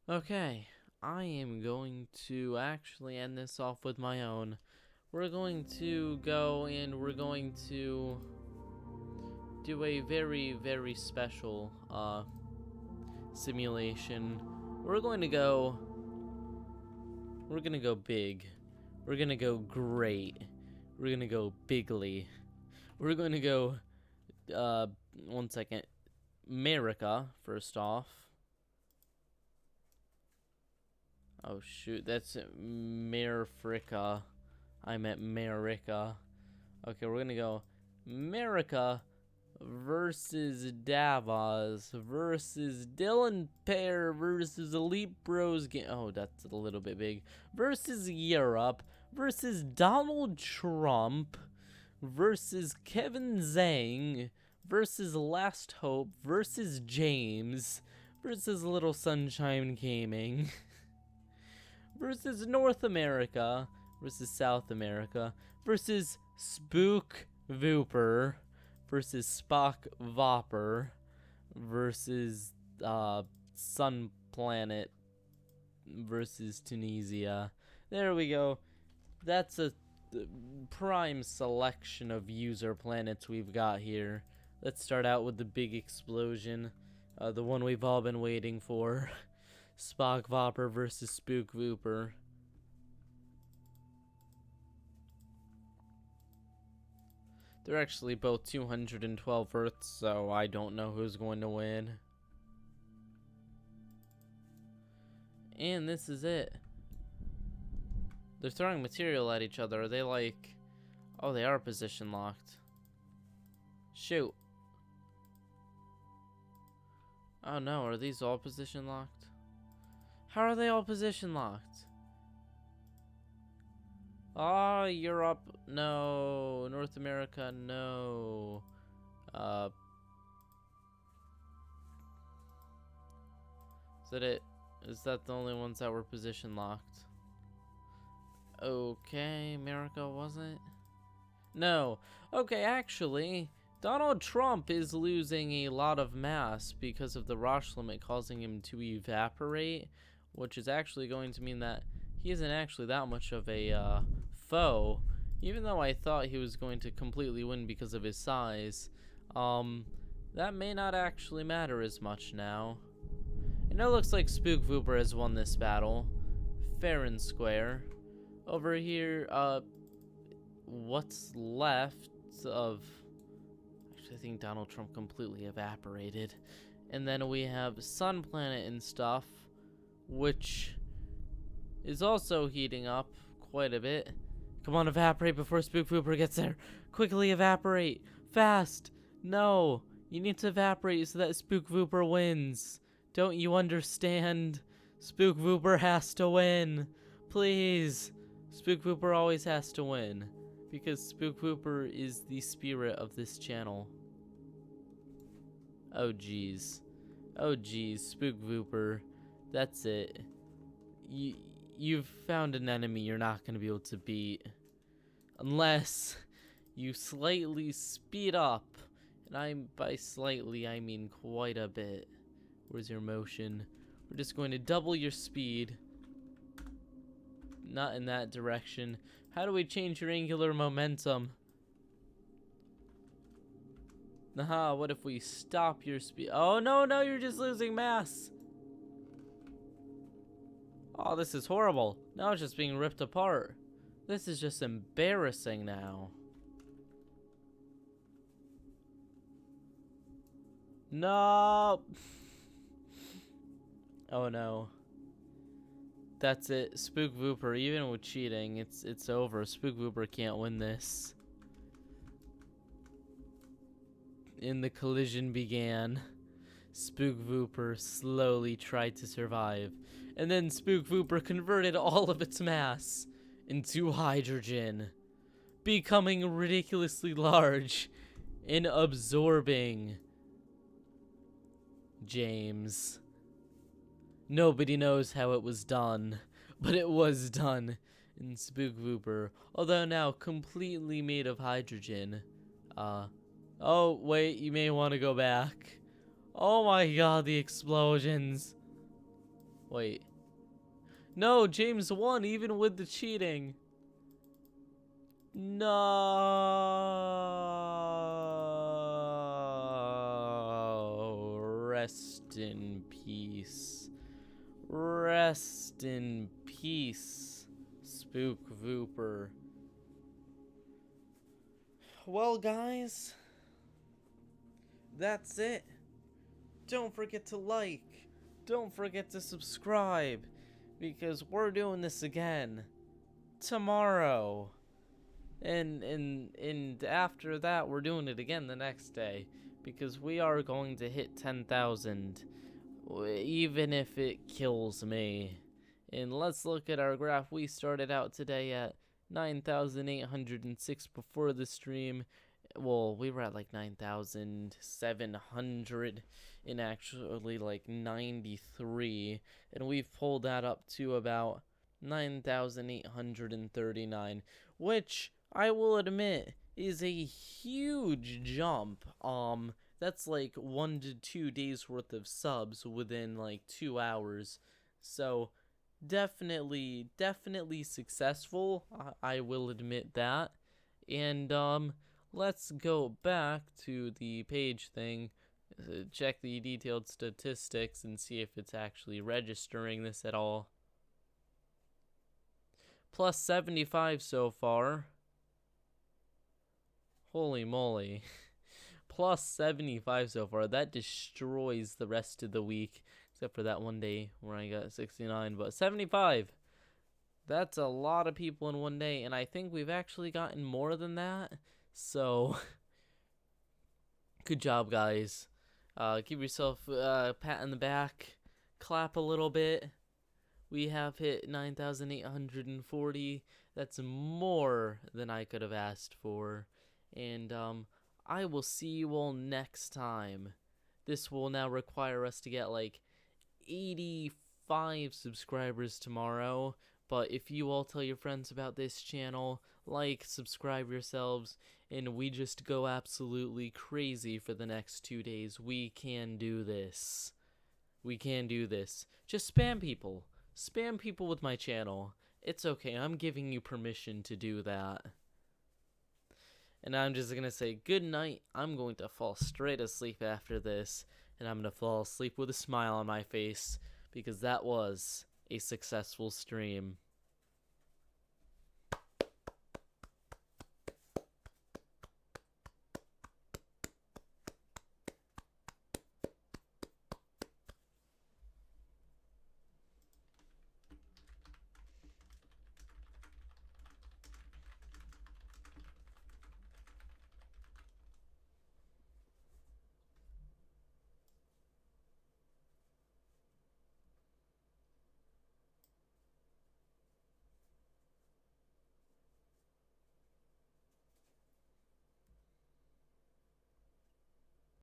okay, I am going to actually end this off with my own. We're going to go and we're going to do a very, very special simulation. We're gonna go big. We're gonna go great. We're gonna go bigly. We're gonna go 1 second. America, first off. Oh shoot, that's America. I meant America. Okay, we're gonna go America versus Davos versus Dylan Pear versus Elite Bros game. Oh, that's a little bit big. Versus Europe versus Donald Trump versus Kevin Zhang versus Last Hope versus James versus Little Sunshine Gaming versus North America versus South America versus Spook Vooper versus Spock Vopper versus Sun Planet versus Tunisia. There we go. That's a prime selection of user planets we've got here. Let's start out with the big explosion, the one we've all been waiting for. Spock Vopper versus Spook Vooper. They're actually both 212 Earths, so I don't know who's going to win. And this is it. They're throwing material at each other. Are they like... Oh, they are position locked. Shoot. Oh no, are these all position locked? How are they all position locked? Oh, Europe, no. North America, no. Is that it? Is that the only ones that were position locked? Okay, America wasn't? No. Okay, actually, Donald Trump is losing a lot of mass because of the Roche limit causing him to evaporate, which is actually going to mean that he isn't actually that much of a foe, even though I thought he was going to completely win because of his size. That may not actually matter as much now. And it looks like Spook Vooper has won this battle, fair and square. Over here, what's left of... Actually, I think Donald Trump completely evaporated. And then we have Sun Planet and stuff, which is also heating up quite a bit. Come on, evaporate before Spook Vooper gets there. Quickly evaporate. Fast. No. You need to evaporate so that Spook Vooper wins. Don't you understand? Spook Vooper has to win. Please. Spook Vooper always has to win. Because Spook Vooper is the spirit of this channel. Oh jeez. Oh jeez, Spook Vooper. That's it. You've found an enemy you're not going to be able to beat. Unless you slightly speed up. And by slightly, I mean quite a bit. Where's your motion? We're just going to double your speed. Not in that direction. How do we change your angular momentum? Aha, what if we stop your speed? Oh, no, you're just losing mass. Oh, this is horrible. Now it's just being ripped apart. This is just embarrassing now. No. Oh no. That's it. Spook Vooper, even with cheating, it's over. Spook Vooper can't win this. And the collision began. Spook Vooper slowly tried to survive. And then Spook Vooper converted all of its mass into hydrogen, becoming ridiculously large and absorbing James. Nobody knows how it was done, but it was done in Spook Vooper, although now completely made of hydrogen. Oh wait, you may want to go back. Oh my god, the explosions. Wait. No, James won even with the cheating. No. Rest in peace. Rest in peace, Spook Vooper. Well, guys, that's it. Don't forget to like. Don't forget to subscribe, because we're doing this again tomorrow. And after that, we're doing it again the next day, because we are going to hit 10,000, even if it kills me. And let's look at our graph. We started out today at 9,806 before the stream. Well, we were at like 9,700 and actually like 93, and we've pulled that up to about 9,839, which I will admit is a huge jump. That's like 1 to 2 days worth of subs within like 2 hours. So definitely successful. I will admit that. And let's go back to the page thing, check the detailed statistics and see if it's actually registering this at all. Plus 75 so far. Holy moly. Plus 75 so far. That destroys the rest of the week, except for that one day where I got 69, but 75. That's a lot of people in one day, and I think we've actually gotten more than that. So, good job, guys. Give yourself a pat on the back, clap a little bit. We have hit 9,840. That's more than I could have asked for. And I will see you all next time. This will now require us to get like 85 subscribers tomorrow. But if you all tell your friends about this channel, like, subscribe yourselves, and we just go absolutely crazy for the next 2 days, we can do this. We can do this. Just spam people. Spam people with my channel. It's okay, I'm giving you permission to do that. And I'm just gonna say good night. I'm going to fall straight asleep after this, and I'm gonna fall asleep with a smile on my face, because that was a successful stream.